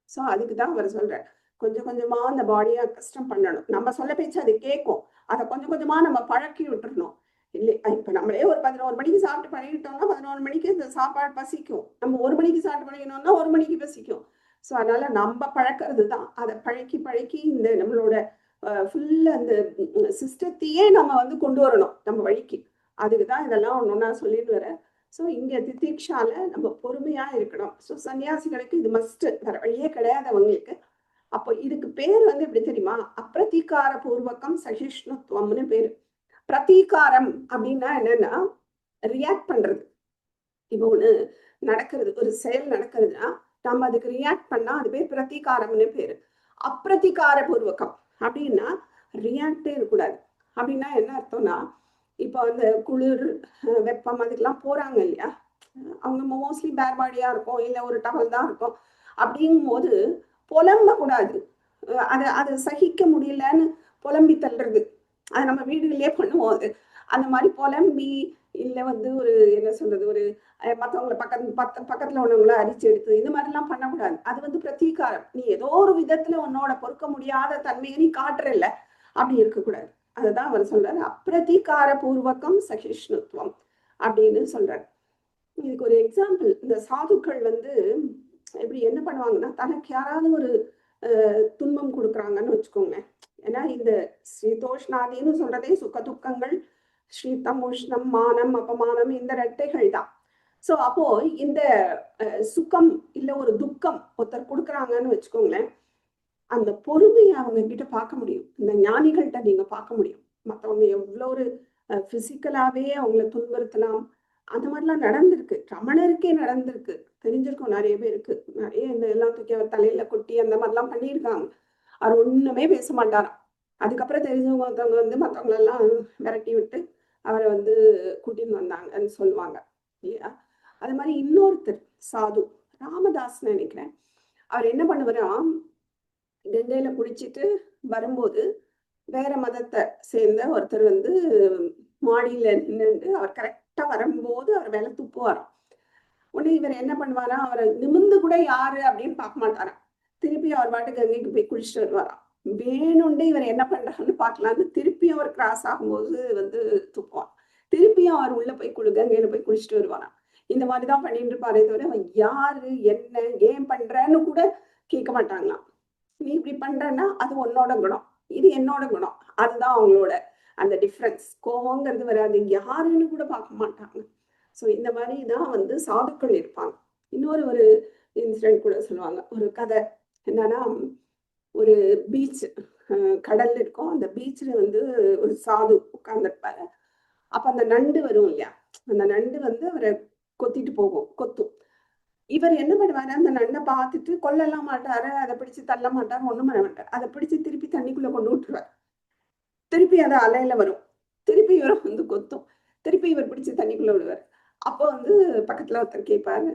ஸோ அதுக்குதான் அவர் சொல்றேன், கொஞ்சம் கொஞ்சமா அந்த பாடியை அக்கஸ்டம் பண்ணணும். நம்ம சொல்ல பேச்சு அது கேட்கும், அதை கொஞ்சம் கொஞ்சமா நம்ம பழக்கி விட்டுறணும். இல்லை இப்ப நம்மளே ஒரு 11 மணிக்கு சாப்பிட்டு பழகிட்டோம்னா 11 மணிக்கு இந்த சாப்பாடு பசிக்கும். நம்ம 1 மணிக்கு சாப்பிட்டு பழகினோம்னா 1 மணிக்கு பசிக்கும். ஸோ அதனால நம்ம பழக்கிறது தான், அதை பழக்கி பழக்கி இந்த நம்மளோட ஃபுல் அந்த சிஸ்டத்தையே நம்ம வந்து கொண்டு வரணும் நம்ம வழிக்கு. அதுக்குதான் இதெல்லாம் ஒன்னொன்னா சொல்லிட்டு வரேன். ஸோ இங்க திதிக்ஷால நம்ம பொறுமையா இருக்கணும். ஸோ சன்னியாசிகளுக்கு இது மஸ்ட், வேற வழியே கிடையாது அவங்களுக்கு. அப்போ இதுக்கு பேர் வந்து எப்படி தெரியுமா, அப்பிரதீகார பூர்வகம் சகிஷ்ணுத்துவம்னு பேரு. பிரதீகாரம் அப்படின்னா என்னன்னா ரியாக்ட் பண்றது. இப்போ ஒண்ணு நடக்கிறது, ஒரு செயல் நடக்கிறதுனா நம்ம அதுக்கு ரியாக்ட் பண்ணா அது பேர் பிரதீகாரம்னு பேரு. அப்பிரதீகார பூர்வகம் அப்படின்னா ரியாக்டே இருக்கக்கூடாது. அப்படின்னா என்ன அர்த்தம்னா, இப்போ அந்த குளிர் வெப்பம் அதுக்கெல்லாம் போறாங்க இல்லையா, அவங்க மோஸ்ட்லி பேர்பாடியா இருக்கும், இல்லை ஒரு டவல் தான் இருக்கும். அப்படிங்கும் போது புலம்ப கூடாது. அதை சகிக்க முடியலன்னு புலம்பி தள்ளுறது, அது நம்ம வீடுகளிலே பண்ணுவோம். அது அந்த மாதிரி புலம்பி இல்லை வந்து ஒரு என்ன சொல்றது, ஒரு மற்றவங்களை பக்கத்துல உள்ளவங்கள அரிச்சு எடுத்து இந்த மாதிரிலாம் பண்ணக்கூடாது. அது வந்து பிரதீகாரம். நீ ஏதோ ஒரு விதத்துல உன்னோட பொறுக்க முடியாத தன்மையை நீ காட்டுறல, அப்படி இருக்கக்கூடாது. அதுதான் அவர் சொல்றாரு, அப்பிரதீகார பூர்வகம் சகிஷ்ணுத்துவம் அப்படின்னு சொல்றாரு. இதுக்கு ஒரு எக்ஸாம்பிள், இந்த சாதுக்கள் வந்து எப்படி என்ன பண்ணுவாங்கன்னா, தனக்கு யாராவது ஒரு துன்பம் கொடுக்குறாங்கன்னு வச்சுக்கோங்க. ஏன்னா இந்த ஸ்ரீதோஷ்ணாதின்னு சொல்றதே சுக துக்கங்கள், ஸ்ரீதம் உஷ்ணம் மானம் அபமானம், இந்த ரெட்டைகள் தான். ஸோ அப்போ இந்த சுகம் இல்லை ஒரு துக்கம் ஒருத்தர் கொடுக்குறாங்கன்னு வச்சுக்கோங்களேன், அந்த பொறுமையை அவங்க கிட்ட பார்க்க முடியும். இந்த ஞானிகள்கிட்ட நீங்க பார்க்க முடியும். மற்றவங்க எவ்வளோ ஒரு பிசிக்கலாவே அவங்கள துன்புறுத்தலாம், அந்த மாதிரிலாம் நடந்திருக்கு. ரமணருக்கே நடந்திருக்கு, தெரிஞ்சிருக்கும் நிறைய பேருக்கு. நிறைய இந்த எல்லாம் தூக்கி அவர் தலையில கொட்டி அந்த மாதிரிலாம் பண்ணியிருக்காங்க. அவர் ஒண்ணுமே பேச மாட்டாராம். அதுக்கப்புறம் தெரிஞ்சவங்க ஒருத்தவங்க வந்து மற்றவங்களெல்லாம் விரட்டி விட்டு அவரை வந்து கூட்டின்னு வந்தாங்கன்னு சொல்லுவாங்க இல்லையா. அது மாதிரி இன்னொருத்தர் சாது ராமதாஸ் நினைக்கிறேன், அவர் என்ன பண்ணுவாராம், கங்கையில குளிச்சுட்டு வரும்போது வேற மதத்தை சேர்ந்த ஒருத்தர் வந்து மாடியில நின்று அவர் கரெக்டா வரும்போது அவர் மேல துப்புவாராம். உடனே இவர் என்ன பண்ணுவாராம், அவரை நிமிந்து கூட யாரு அப்படின்னு பார்க்க மாட்டாராம். திருப்பி அவர் பாட்டு கங்கைக்கு போய் குளிச்சுட்டு வருவாராம். வேணும்னு இவர் என்ன பண்றாருன்னு பார்க்கலான்னு திருப்பியும் அவர் கிராஸ் ஆகும்போது துப்புவான். திருப்பியும் அவர் உள்ள போய் கங்கையில போய் குளிச்சுட்டு வருவாராம். இந்த மாதிரிதான் பண்ணிட்டு இருப்பாரே தவிர அவன் யாரு என்ன ஏன் பண்றன்னு கூட கேட்க மாட்டாங்களாம். நீ இப்படி பண்றன்னா அது உன்னோட குணம், இது என்னோட குணம், அதுதான் அவங்களோட அந்த டிஃப்ரென்ஸ். கோவங்கிறது வராது, யாருன்னு கூட பார்க்க மாட்டாங்க. ஸோ இந்த மாதிரி தான் சாதுக்கள் இருப்பாங்க. இன்னொரு இன்சிடென்ட் கூட சொல்லுவாங்க. ஒரு கதை என்னன்னா, ஒரு பீச் கடல் இருக்கும். அந்த பீச்ல ஒரு சாது உட்கார்ந்துருப்பாரு. அப்ப அந்த நண்டு வரும் இல்லையா, அந்த நண்டு அவரை கொத்திட்டு போகும், கொத்தும். இவர் என்ன பண்ணுவாரு, அந்த நண்டை பார்த்துட்டு கொல்லலாம் மாட்டாரு, அதை பிடிச்சு தள்ள மாட்டாரு, ஒண்ணும் பண்ண மாட்டாரு. அதை பிடிச்சு திருப்பி தண்ணிக்குள்ள கொண்டு விட்டுருவார். திருப்பி அதை அலையில வரும், திருப்பி இவரை கொத்தும், திருப்பி இவர் பிடிச்சு தண்ணிக்குள்ள விடுவார். அப்போ பக்கத்துல ஒருத்தர் கேட்பாரு,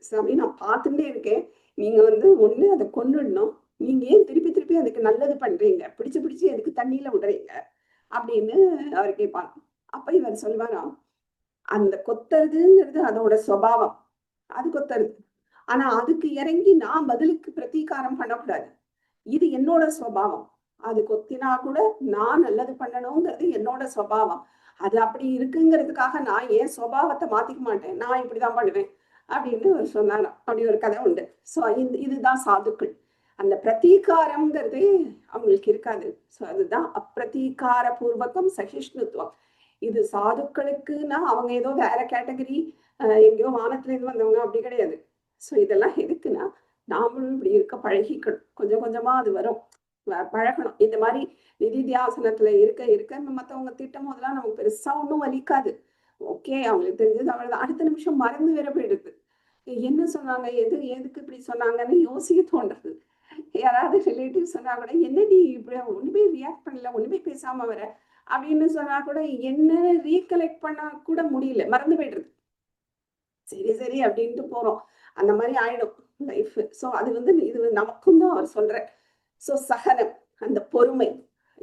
சாமி நான் பார்த்துட்டே இருக்கேன், நீங்க ஒண்ணு அதை கொன்னுடணும், நீங்க ஏன் திருப்பி திருப்பி அதுக்கு நல்லது பண்றீங்க, பிடிச்சு அதுக்கு தண்ணியில விடுறீங்க அப்படின்னு அவர் கேட்பாங்க. அப்ப இவர் சொல்வாராம், அந்த கொத்துறதுங்கிறது அதோட சுபாவம், அது கொத்துறது. ஆனா அதுக்கு இறங்கி நான் பதிலுக்கு பிரதீகாரம் பண்ணக்கூடாது, இது என்னோட சுபாவம். அது கொத்தினா கூட நான் நல்லது பண்ணணுங்கிறது என்னோட சுபாவம். அது அப்படி இருக்குங்கிறதுக்காக நான் ஏன் சுபாவத்தை மாத்திக்க மாட்டேன், நான் இப்படிதான் பண்ணுவேன் அப்படின்னு அவர் சொன்னாராம். அப்படி ஒரு கதை உண்டு. ஸோ இதுதான் சாதுக்கள். அந்த பிரதீகாரம்ங்கிறதே அவங்களுக்கு இருக்காது. ஸோ அதுதான் அப்பிரதீகார பூர்வகம் சகிஷ்ணுத்துவம். இது சாதுக்களுக்குன்னா அவங்க ஏதோ வேற கேட்டகரி, எங்கேயோ வானத்துல இருந்து வந்தவங்க, அப்படி கிடையாது. ஸோ இதெல்லாம் எதுக்குன்னா, நாமளும் இப்படி இருக்க பழகிக்கணும். கொஞ்சம் கொஞ்சமா அது வரும், பழகணும். இந்த மாதிரி நிதித்தியாசனத்துல இருக்க இருக்க மற்றவங்க திட்டம் போதெல்லாம் நமக்கு பெருசா ஒன்றும் வலிக்காது. ஓகே, அவங்களுக்கு தெரிஞ்சது அவ்வளவுதான். அடுத்த நிமிஷம் மறந்து வேற போயிடுது, என்ன சொன்னாங்க, எதுக்கு இப்படி சொன்னாங்கன்னு யோசிக்க தோன்றது. யாராவது ரிலேட்டிவ் சொன்னா கூட, என்ன நீ இப்படி ஒண்ணுமே ரியாக்ட் பண்ணல, ஒண்ணுமே பேசாம வர அப்படின்னு சொன்னா கூட என்ன ரீகலெக்ட் பண்ண கூட முடியல, மறந்து போயிடுறது. சரி அப்படின்ட்டு போறோம். அந்த மாதிரி ஆயிடும் லைஃப். ஸோ அது இது நமக்கும் தான் அவர் சொல்ற. ஸோ சகனம், அந்த பொறுமை,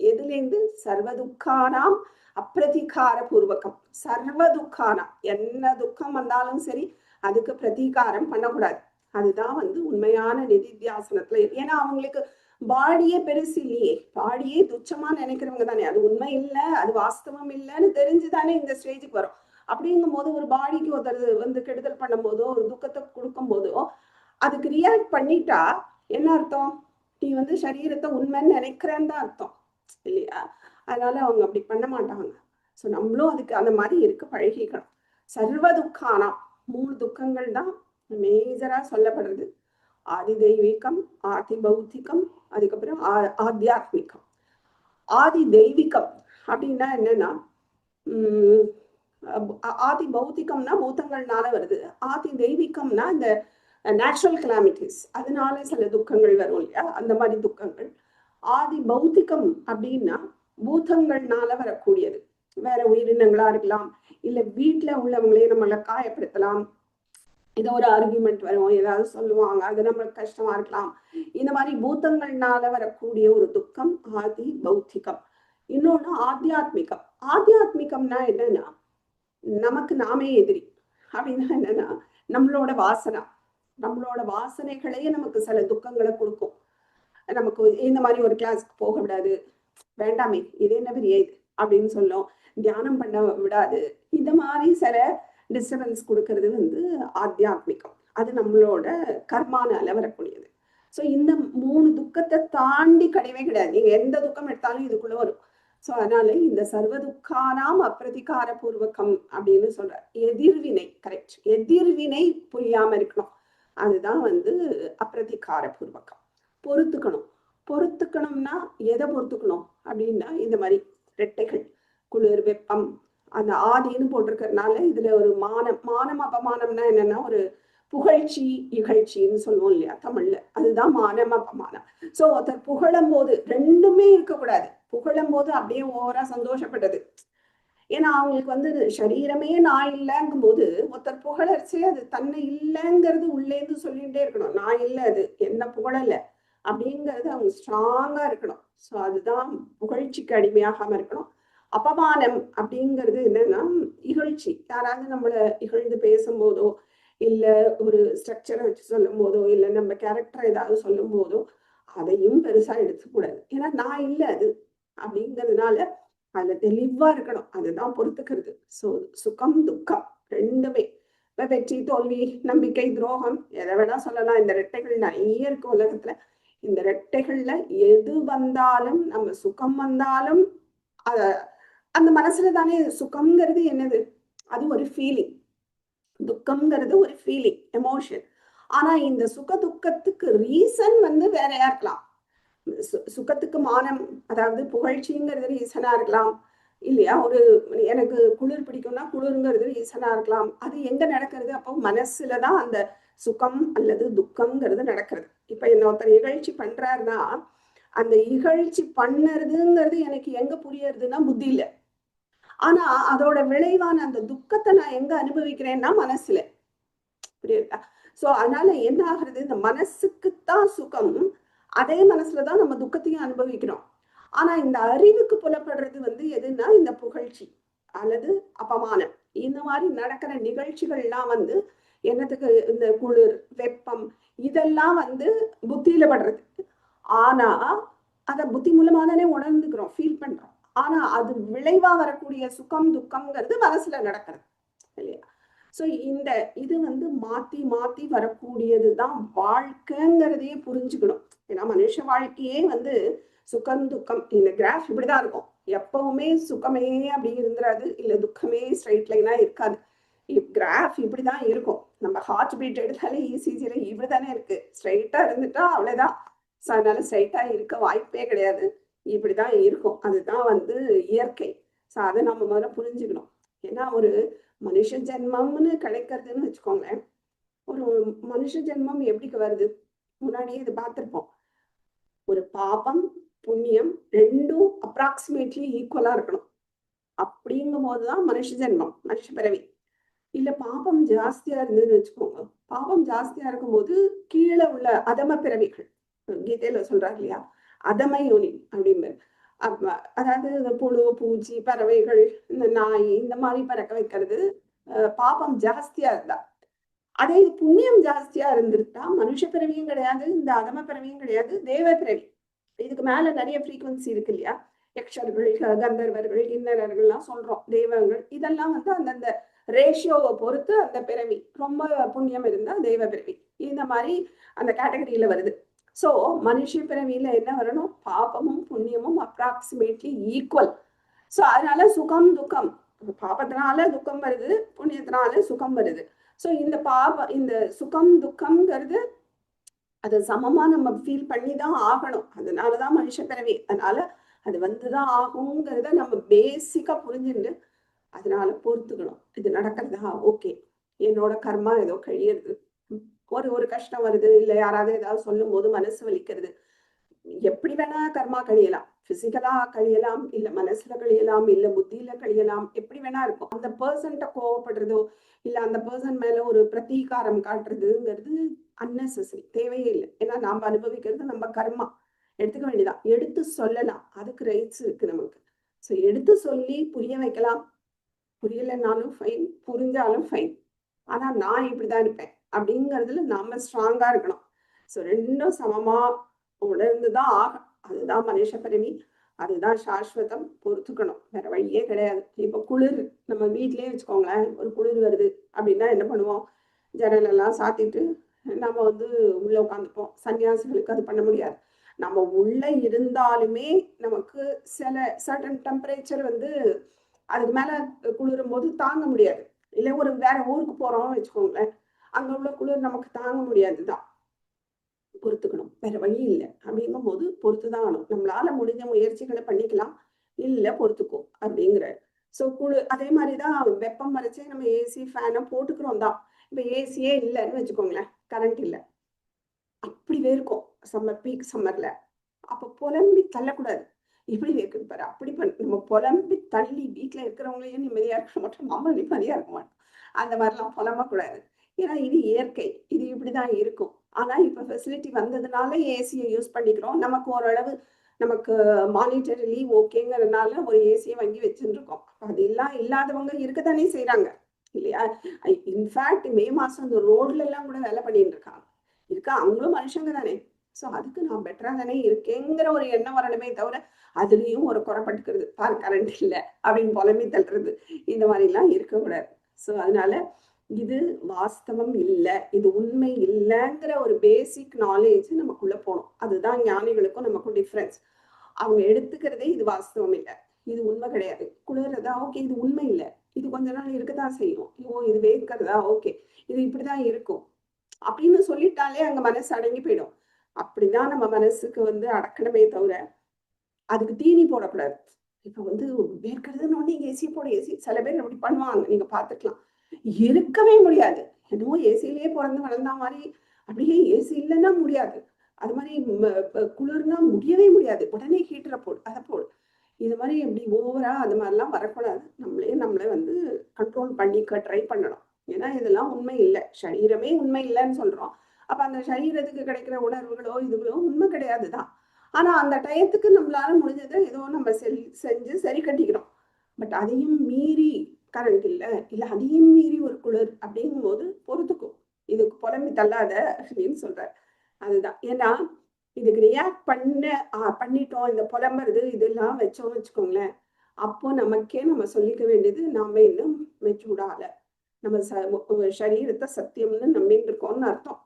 எதுலேருந்து, சர்வதுக்கானாம் அப்பிரதிகார பூர்வகம். சர்வதுக்கானாம், என்ன துக்கம் வந்தாலும் சரி அதுக்கு பிரதீகாரம் பண்ணக்கூடாது. அதுதான் உண்மையான நிதித்தியாசனத்துல. ஏன்னா அவங்களுக்கு பாடியே பெருசு இல்லையே, பாடியே துச்சமா நினைக்கிறவங்க தானே. அது உண்மை இல்லை, அது வாஸ்தவம் இல்லைன்னு தெரிஞ்சுதானே இந்த ஸ்டேஜுக்கு வரும். அப்படிங்கும் போது ஒரு பாடிக்கு ஒருத்தர் கெடுதல் பண்ணும் போதோ ஒரு துக்கத்தை கொடுக்கும் போதோ அதுக்கு ரியாக்ட் பண்ணிட்டா என்ன அர்த்தம், நீ சரீரத்தை உண்மைன்னு நினைக்கிறேன்னு தான் அர்த்தம் இல்லையா. அதனால அவங்க அப்படி பண்ண மாட்டாங்க. ஸோ நம்மளும் அதுக்கு அந்த மாதிரி இருக்க பழகிக்கணும். சர்வ துக்கானா, 3 துக்கங்கள் தான் மேஜரா சொல்லப்படுறது. ஆதி தெய்வீகம், ஆதி பௌத்திகம், அதுக்கப்புறம் ஆத்தியாத்மிகம். ஆதி தெய்வீகம் அப்படின்னா என்னன்னா, ஆதி பௌத்திகம்னா பூதங்கள்னால வருது, ஆதி தெய்வீகம்னா இந்த நேச்சுரல் கிளாமிட்டிஸ், அதனால சில துக்கங்கள் வரும் இல்லையா, அந்த மாதிரி துக்கங்கள். ஆதி பௌத்திகம் அப்படின்னா பூதங்கள்னால வரக்கூடியது. வேற உயிரினங்களா இருக்கலாம், இல்ல வீட்டுல உள்ளவங்களே நம்மளை காயப்படுத்தலாம், ஏதோ ஒரு ஆர்கியூமெண்ட் வரும், ஏதாவது சொல்லுவாங்க, அது நம்மளுக்கு கஷ்டமா இருக்கலாம். இந்த மாதிரி பூதங்கள்னால வரக்கூடிய ஒரு துக்கம் ஆதி பௌத்திகம். இன்னொன்னு ஆத்தியாத்மிகம். ஆத்தியாத்மிகம்னா என்னன்னா, நமக்கு நாமே எதிரி. அப்படின்னா என்னன்னா, நம்மளோட வாசனைகளே நமக்கு சில துக்கங்களை கொடுக்கும். நமக்கு இந்த மாதிரி ஒரு கிளாஸ்க்கு போக விடாது, வேண்டாமே இது என்ன பெரிய இது அப்படின்னு சொல்லும், தியானம் பண்ண விடாது. இந்த மாதிரி சில டிஸ்டர்பன்ஸ் கொடுக்கறது ஆத்தியாத்மிகம். அது நம்மளோட கர்மானால வரக்கூடியது. ஸோ இந்த 3 துக்கத்தை தாண்டி கிடையவே கிடையாது. நீங்க எந்த துக்கம் எடுத்தாலும் இதுக்குள்ள வரும். ஸோ அதனால இந்த சர்வதுக்கானாம் அப்பிரதிகார பூர்வகம் அப்படின்னு சொல்ற. எதிர்வினை, கரெக்ட், எதிர்வினை புரியாம இருக்கணும், அதுதான் அப்பிரதிகார பூர்வகம். பொறுத்துக்கணும்னா எதை பொறுத்துக்கணும் அப்படின்னா, இந்த மாதிரி ரெட்டைகள், குளிர் வெப்பம், அந்த ஆதின்னு போட்டிருக்கிறதுனால இதுல ஒரு மானம் அபமானம்னா என்னன்னா, ஒரு புகழ்ச்சி இகழ்ச்சின்னு சொல்லுவோம் இல்லையா தமிழ்ல, அதுதான் மானம் அபமானம். சோ ஒருத்தர் புகழும் போது ரெண்டுமே இருக்கக்கூடாது. புகழும் போது அப்படியே ஓவரா சந்தோஷப்பட்டது, ஏன்னா அவங்களுக்கு சரீரமே நான் இல்லைங்கும் போது ஒருத்தர் புகழர்ச்சி அது தன்னை இல்லைங்கிறது உள்ளேந்து சொல்லிகிட்டே இருக்கணும், நான் இல்லை, அது என்ன புகழல அப்படிங்கிறது அவங்க ஸ்ட்ராங்கா இருக்கணும். ஸோ அதுதான் புகழ்ச்சிக்கு அடிமையாகாம இருக்கணும். அபமானம் அப்படிங்கிறது என்னன்னா, இகழ்ச்சி, யாராவது நம்மளை இகழ்ந்து பேசும்போதோ இல்ல ஒரு ஸ்ட்ரக்சரை வச்சு சொல்லும் போதோ இல்ல நம்ம கேரக்டர் ஏதாவது சொல்லும் போதோ அதையும் பெருசா எடுத்துக்கூடாது. ஏன்னா நான் இல்ல அது அப்படிங்கிறதுனால அதுல தெளிவா இருக்கணும். அதுதான் பொறுத்துக்கிறது. சுகம் துக்கம் ரெண்டுமே. இப்ப வெற்றி தோல்வி நம்பிக்கை துரோகம் எதை வேணா சொல்லலாம். இந்த ரெட்டைகள் நிறைய இருக்கு உலகத்துல. இந்த ரெட்டைகள்ல எது வந்தாலும் நம்ம சுகம் வந்தாலும் அத அந்த மனசுல தானே. சுகம்ங்கிறது என்னது? அது ஒரு ஃபீலிங். துக்கம்ங்கிறது ஒரு ஃபீலிங், எமோஷன். ஆனா இந்த சுக துக்கத்துக்கு ரீசன் வேறையா இருக்கலாம். சுகத்துக்கு மானம், அதாவது புகழ்ச்சிங்கிறது ரீசனா இருக்கலாம் இல்லையா? ஒரு எனக்கு குளிர் பிடிக்கும்னா குளிர்ங்கிறது ரீசனா இருக்கலாம். அது எங்க நடக்கிறது? அப்போ மனசுலதான் அந்த சுகம் அல்லது துக்கம்ங்கிறது நடக்கிறது. இப்ப என்ன ஒருத்தர் இகழ்ச்சி பண்றாருன்னா அந்த இகழ்ச்சி பண்ணுறதுங்கிறது எனக்கு எங்க புரியறதுன்னா புத்தியில. ஆனா அதோட விளைவான அந்த துக்கத்தை நான் எங்க அனுபவிக்கிறேன்னா மனசுல. புரியுதா? சோ அதனால என்ன ஆகுறது? இந்த மனசுக்குத்தான் சுகம், அதே மனசுலதான் நம்ம துக்கத்தையும் அனுபவிக்கிறோம். ஆனா இந்த அறிவுக்கு புலப்படுறது எதுன்னா இந்த புகழ்ச்சி அல்லது அபமானம். இந்த மாதிரி நடக்கிற நிகழ்ச்சிகள்லாம் என்னத்துக்கு? இந்த குளிர் வெப்பம் இதெல்லாம் புத்தியில படுறது. ஆனா அத புத்தி மூலமா தானே உணர்ந்துக்கிறோம், ஃபீல் பண்றோம். ஆனா அது விளைவா வரக்கூடிய சுகம் துக்கம்ங்கிறது மனசுல நடக்கிறது இல்லையா? சோ இந்த இது மாத்தி மாத்தி வரக்கூடியதுதான் வாழ்க்கைங்கிறதையே புரிஞ்சுக்கணும். ஏன்னா மனுஷ வாழ்க்கையே சுகம் துக்கம். இந்த கிராஃப் இப்படிதான் இருக்கும். எப்பவுமே சுகமே அப்படி இருந்துராது, இல்ல துக்கமே ஸ்ட்ரைட் லைனா இருக்காது. கிராஃப் இப்படிதான் இருக்கும். நம்ம ஹார்ட் பீட் எடுத்தாலே இசிஜில இப்படிதானே இருக்கு. ஸ்ட்ரைட்டா இருந்துட்டா அவ்வளவுதான். ஸோ அதனால ஸ்ட்ரைட்டா இருக்க வாய்ப்பே கிடையாது. இப்படிதான் இருக்கும். அதுதான் இயற்கை. ஸோ அதை நம்ம முதல்ல புரிஞ்சுக்கணும். ஏன்னா ஒரு மனுஷ ஜென்மம்னு கிடைக்கிறதுன்னு வச்சுக்கோங்களேன். ஒரு மனுஷ ஜென்மம் எப்படிக்கு வருது? முன்னாடியே இது பார்த்திருப்போம். ஒரு பாபம் புண்ணியம் ரெண்டும் அப்ராக்சிமேட்லி ஈக்குவலா இருக்கணும். அப்படிங்கும் போதுதான் மனுஷ ஜென்மம், மனுஷ பிறவி. இல்ல பாபம் ஜாஸ்தியா இருந்ததுன்னு வச்சுக்கோங்க. பாபம் ஜாஸ்தியா இருக்கும்போது கீழே உள்ள அதம பிறவிகள், கீதையில சொல்றாரு இல்லையா, அதம யோனி அப்படின்னு. அதாவது இந்த புழு பூச்சி பறவைகள் இந்த நாய் இந்த மாதிரி பறக்க வைக்கிறது பாபம் ஜாஸ்தியா இருந்தா. அதே புண்ணியம் ஜாஸ்தியா இருந்துட்டா மனுஷ பிறவியும் கிடையாது, இந்த அதம பிறவியும் கிடையாது, தேவ பிறவி. இதுக்கு மேல நிறைய ஃப்ரீக்வன்சி இருக்கு இல்லையா? யக்ஷர்கள் கந்தர்வர்கள் கிண்ணறர்கள்லாம் சொல்றோம், தெய்வங்கள். இதெல்லாம் அந்தந்த ரேஷியோவை பொறுத்து அந்த பிறவி. ரொம்ப புண்ணியம் இருந்தா தெய்வ பிறவி. இந்த மாதிரி அந்த கேட்டகரியில வருது. சோ மனுஷ பிறவியில என்ன வரணும்? பாபமும் புண்ணியமும் அப்ராக்சிமேட்லி ஈக்குவல். சோ அதனால சுகம் துக்கம், பாபத்தினால துக்கம் வருது, புண்ணியத்தினால சுகம் வருது. சோ இந்த சுகம் துக்கம்ங்கிறது அது சமமா நம்ம ஃபீல் பண்ணிதான் ஆகணும். அதனாலதான் மனுஷ பிறவி. அதனால அது வந்துதான் ஆகுங்கிறத நம்ம பேசிக்கா புரிஞ்சுட்டு அதனால பொறுத்துக்கணும். இது நடக்கிறதா? ஓகே, என்னோட கர்மா ஏதோ கழியிறது, ஒரு கஷ்டம் வருது, இல்ல யாராவது ஏதாவது சொல்லும் போது மனசு வலிக்கிறது. எப்படி வேணா கர்மா கழியலாம். பிசிக்கலா கழியலாம், இல்ல மனசுல கழியலாம், இல்ல புத்தியில கழியலாம், எப்படி வேணா இருக்கும். அந்த பர்சன்ட்ட கோவப்படுறதோ இல்ல அந்த பர்சன் மேல ஒரு பிரதீகாரம் காட்டுறதுங்கிறது அன்னெசரி, தேவையே இல்லை. ஏன்னா நாம அனுபவிக்கிறது நம்ம கர்மா. எடுத்துக்க வேண்டியதான். எடுத்து சொல்லலாம், அதுக்கு ரைட்ஸ் இருக்கு நமக்கு. ஸோ எடுத்து சொல்லி புரிய வைக்கலாம். புரியலைன்னாலும் ஃபைன், புரிஞ்சாலும் ஃபைன். ஆனா நான் இப்படிதான் இருப்பேன் அப்படிங்கிறதுல நாம ஸ்ட்ராங்கா இருக்கணும். ஸோ ரெண்டும் சமமா உணர்ந்துதான் ஆகும். அதுதான் மனுஷ பிறவி, அதுதான் சாஸ்வதம். பொறுத்துக்கணும், வேற வழியே கிடையாது. இப்ப குளிர் நம்ம வீட்லயே வச்சுக்கோங்களேன். ஒரு குளிர் வருது அப்படின்னா என்ன பண்ணுவோம்? ஜன்னல் எல்லாம் சாத்திட்டு நம்ம உள்ள உட்காந்துப்போம். சன்னியாசிகளுக்கு அது பண்ண முடியாது. நம்ம உள்ள இருந்தாலுமே நமக்கு சில சர்டன் டெம்பரேச்சர் அதுக்கு மேல குளிரும் போது தாங்க முடியாது. இல்லை ஒரு வேற ஊருக்கு போறோம்னு வச்சுக்கோங்களேன், அங்க உள்ள குளிர் நமக்கு தாங்க முடியாதுதான். பொறுத்துக்கணும், வேற வழி இல்லை. அப்படிங்கும் போது பொறுத்துதான் ஆகணும். நம்மளால முடிஞ்ச முயற்சிகளை பண்ணிக்கலாம், இல்ல பொறுத்துக்கோ அப்படிங்கிற. சோ அதே மாதிரிதான் வெப்பம் வரைச்சே நம்ம ஏசி ஃபேனை போட்டுக்கிறோம் தான். இப்ப ஏசியே இல்லைன்னு வச்சுக்கோங்களேன், கரண்ட் இல்லை, அப்படி வேர்க்கும் சம்மர், பீக் சம்மர்ல. அப்ப புலம்பி தள்ளக்கூடாது. இப்படி இருக்குது பாரு, அப்படி நம்ம புலம்பி தள்ளி வீட்டுல இருக்கிறவங்களையும் நிம்மதியா இருக்க மாட்டோம், நம்ம நிம்மதியா இருக்க மாட்டோம். அந்த மாதிரிலாம் புலம்பக்கூடாது. ஏன்னா இது இயற்கை, இது இப்படிதான் இருக்கும். ஆனா இப்ப ஃபெசிலிட்டி வந்ததுனால ஏசியை யூஸ் பண்ணிக்கிறோம். நமக்கு ஓரளவு நமக்கு மானிட்டரிலி ஓகேங்கிறதுனால ஒரு ஏசியை வாங்கி வச்சுட்டு இருக்கோம். அது இல்லாதவங்க இருக்கத்தானே செய்யறாங்க இல்லையா? இன்ஃபேக்ட் மே மாசம் இந்த ரோட்ல எல்லாம் கூட வேலை பண்ணிட்டு இருக்காங்க. அவங்களும் மனுஷங்க தானே. ஸோ அதுக்கு நான் பெட்டரா தானே இருக்கேங்கிற ஒரு எண்ணம் வரணுமே தவிர அதுலயும் ஒரு குறைப்பட்டுக்கிறது, பார் கரண்ட் இல்லை அப்படின்னு புலம்பி தள்ளுறது, இந்த மாதிரிலாம் இருக்கக்கூடாது. ஸோ அதனால இது வாஸ்தவம் இல்லை, இது உண்மை இல்லைங்கிற ஒரு பேசிக் நாலேஜ் நமக்குள்ள போகணும். அதுதான் ஞானிகளுக்கும் நமக்கும் டிஃப்ரென்ஸ். அவங்க எடுத்துக்கிறதே இது வாஸ்தவம் இல்லை, இது உண்மை கிடையாது. குளிர்றதா ஓகே, இது உண்மை இல்லை, இது கொஞ்ச நாள் இருக்கதான் செய்யும். இது வேர்க்கிறதா ஓகே, இது இப்படிதான் இருக்கும் அப்படின்னு சொல்லிட்டாலே அங்க மனசு அடங்கி போயிடும். அப்படிதான் நம்ம மனசுக்கு அடக்கணுமே தவிர அதுக்கு தீனி போடக்கூடாது. இப்ப வேர்க்கிறதுன்னு ஒண்ணு ஏசி போட, ஏசி சில பேர் அப்படி பண்ணுவாங்க, நீங்க பாத்துக்கலாம். இருக்கவே முடியாது, என்னவோ ஏசிலேயே பிறந்து வளர்ந்தா மாதிரி, அப்படியே ஏசி இல்லைன்னா முடியாது. அது மாதிரி குளிர்னா முடியவே முடியாது, உடனே ஹீட்டரை போடு, அதை போடு. இது மாதிரி எப்படி ஓவரா அது மாதிரிலாம் வரக்கூடாது. நம்மளே கண்ட்ரோல் பண்ணிக்க ட்ரை பண்ணணும். ஏன்னா இதெல்லாம் உண்மை இல்லை, சரீரமே உண்மை இல்லைன்னு சொல்றோம். அப்ப அந்த சரீரத்துக்கு கிடைக்கிற உணர்வுகளோ இதுகளோ உண்மை கிடையாதுதான். ஆனா அந்த டயத்துக்கு நம்மளால முடிஞ்சதை ஏதோ நம்ம செஞ்சு சரி கட்டிக்கிறோம். பட் அதையும் மீறி கரண்ட் இல்லை, அதையும் மீறி ஒரு குளிர் அப்படிங்கும் போது பொறுத்துக்கும். இதுக்கு புலம்பி தள்ளாத அப்படின்னு சொல்றாரு. அதுதான், ஏன்னா இதுக்கு ரியாக்ட் பண்ணிட்டோம், இந்த புலம்புறது இதெல்லாம் வச்சோம் வச்சுக்கோங்களேன், அப்போ நமக்கே நம்ம சொல்லிக்க வேண்டியது, நாம இன்னும் மெச்சூர்டால நம்ம சரீரத்தை சத்தியம்னு நம்பிட்டு இருக்கோம்னு அர்த்தம்.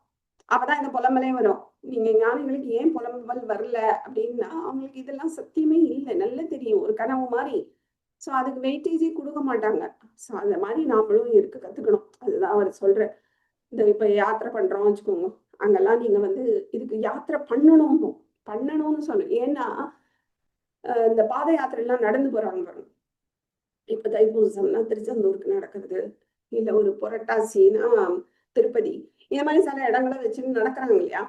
அப்பதான் இந்த புலம்பலே வரும். நீங்க ஞானிகளுக்கு ஏன் புலம்பல் வரல அப்படின்னா, அவங்களுக்கு இதெல்லாம் சத்தியமே இல்லை, நல்லா தெரியும், ஒரு கனவு மாதிரி. ஸோ அதுக்கு வெயிட்டேஜே கொடுக்க மாட்டாங்க. ஸோ அந்த மாதிரி நாமளும் இருக்க கத்துக்கணும். அதுதான் அவர் சொல்ற. இந்த இப்ப யாத்திரை பண்றோம் வச்சுக்கோங்க, அங்கெல்லாம் நீங்க இதுக்கு யாத்திரை பண்ணணும்னு சொல்லணும். ஏன்னா இந்த பாத யாத்திரை எல்லாம் நடந்து போறாங்க பாருங்க. இப்ப தைப்பூசம்னா திருச்செந்தூருக்கு நடக்கிறது, இல்ல ஒரு புரட்டாசினா திருப்பதி, இந்த மாதிரி சில இடங்களை வச்சுன்னு நடக்கிறாங்க இல்லையா.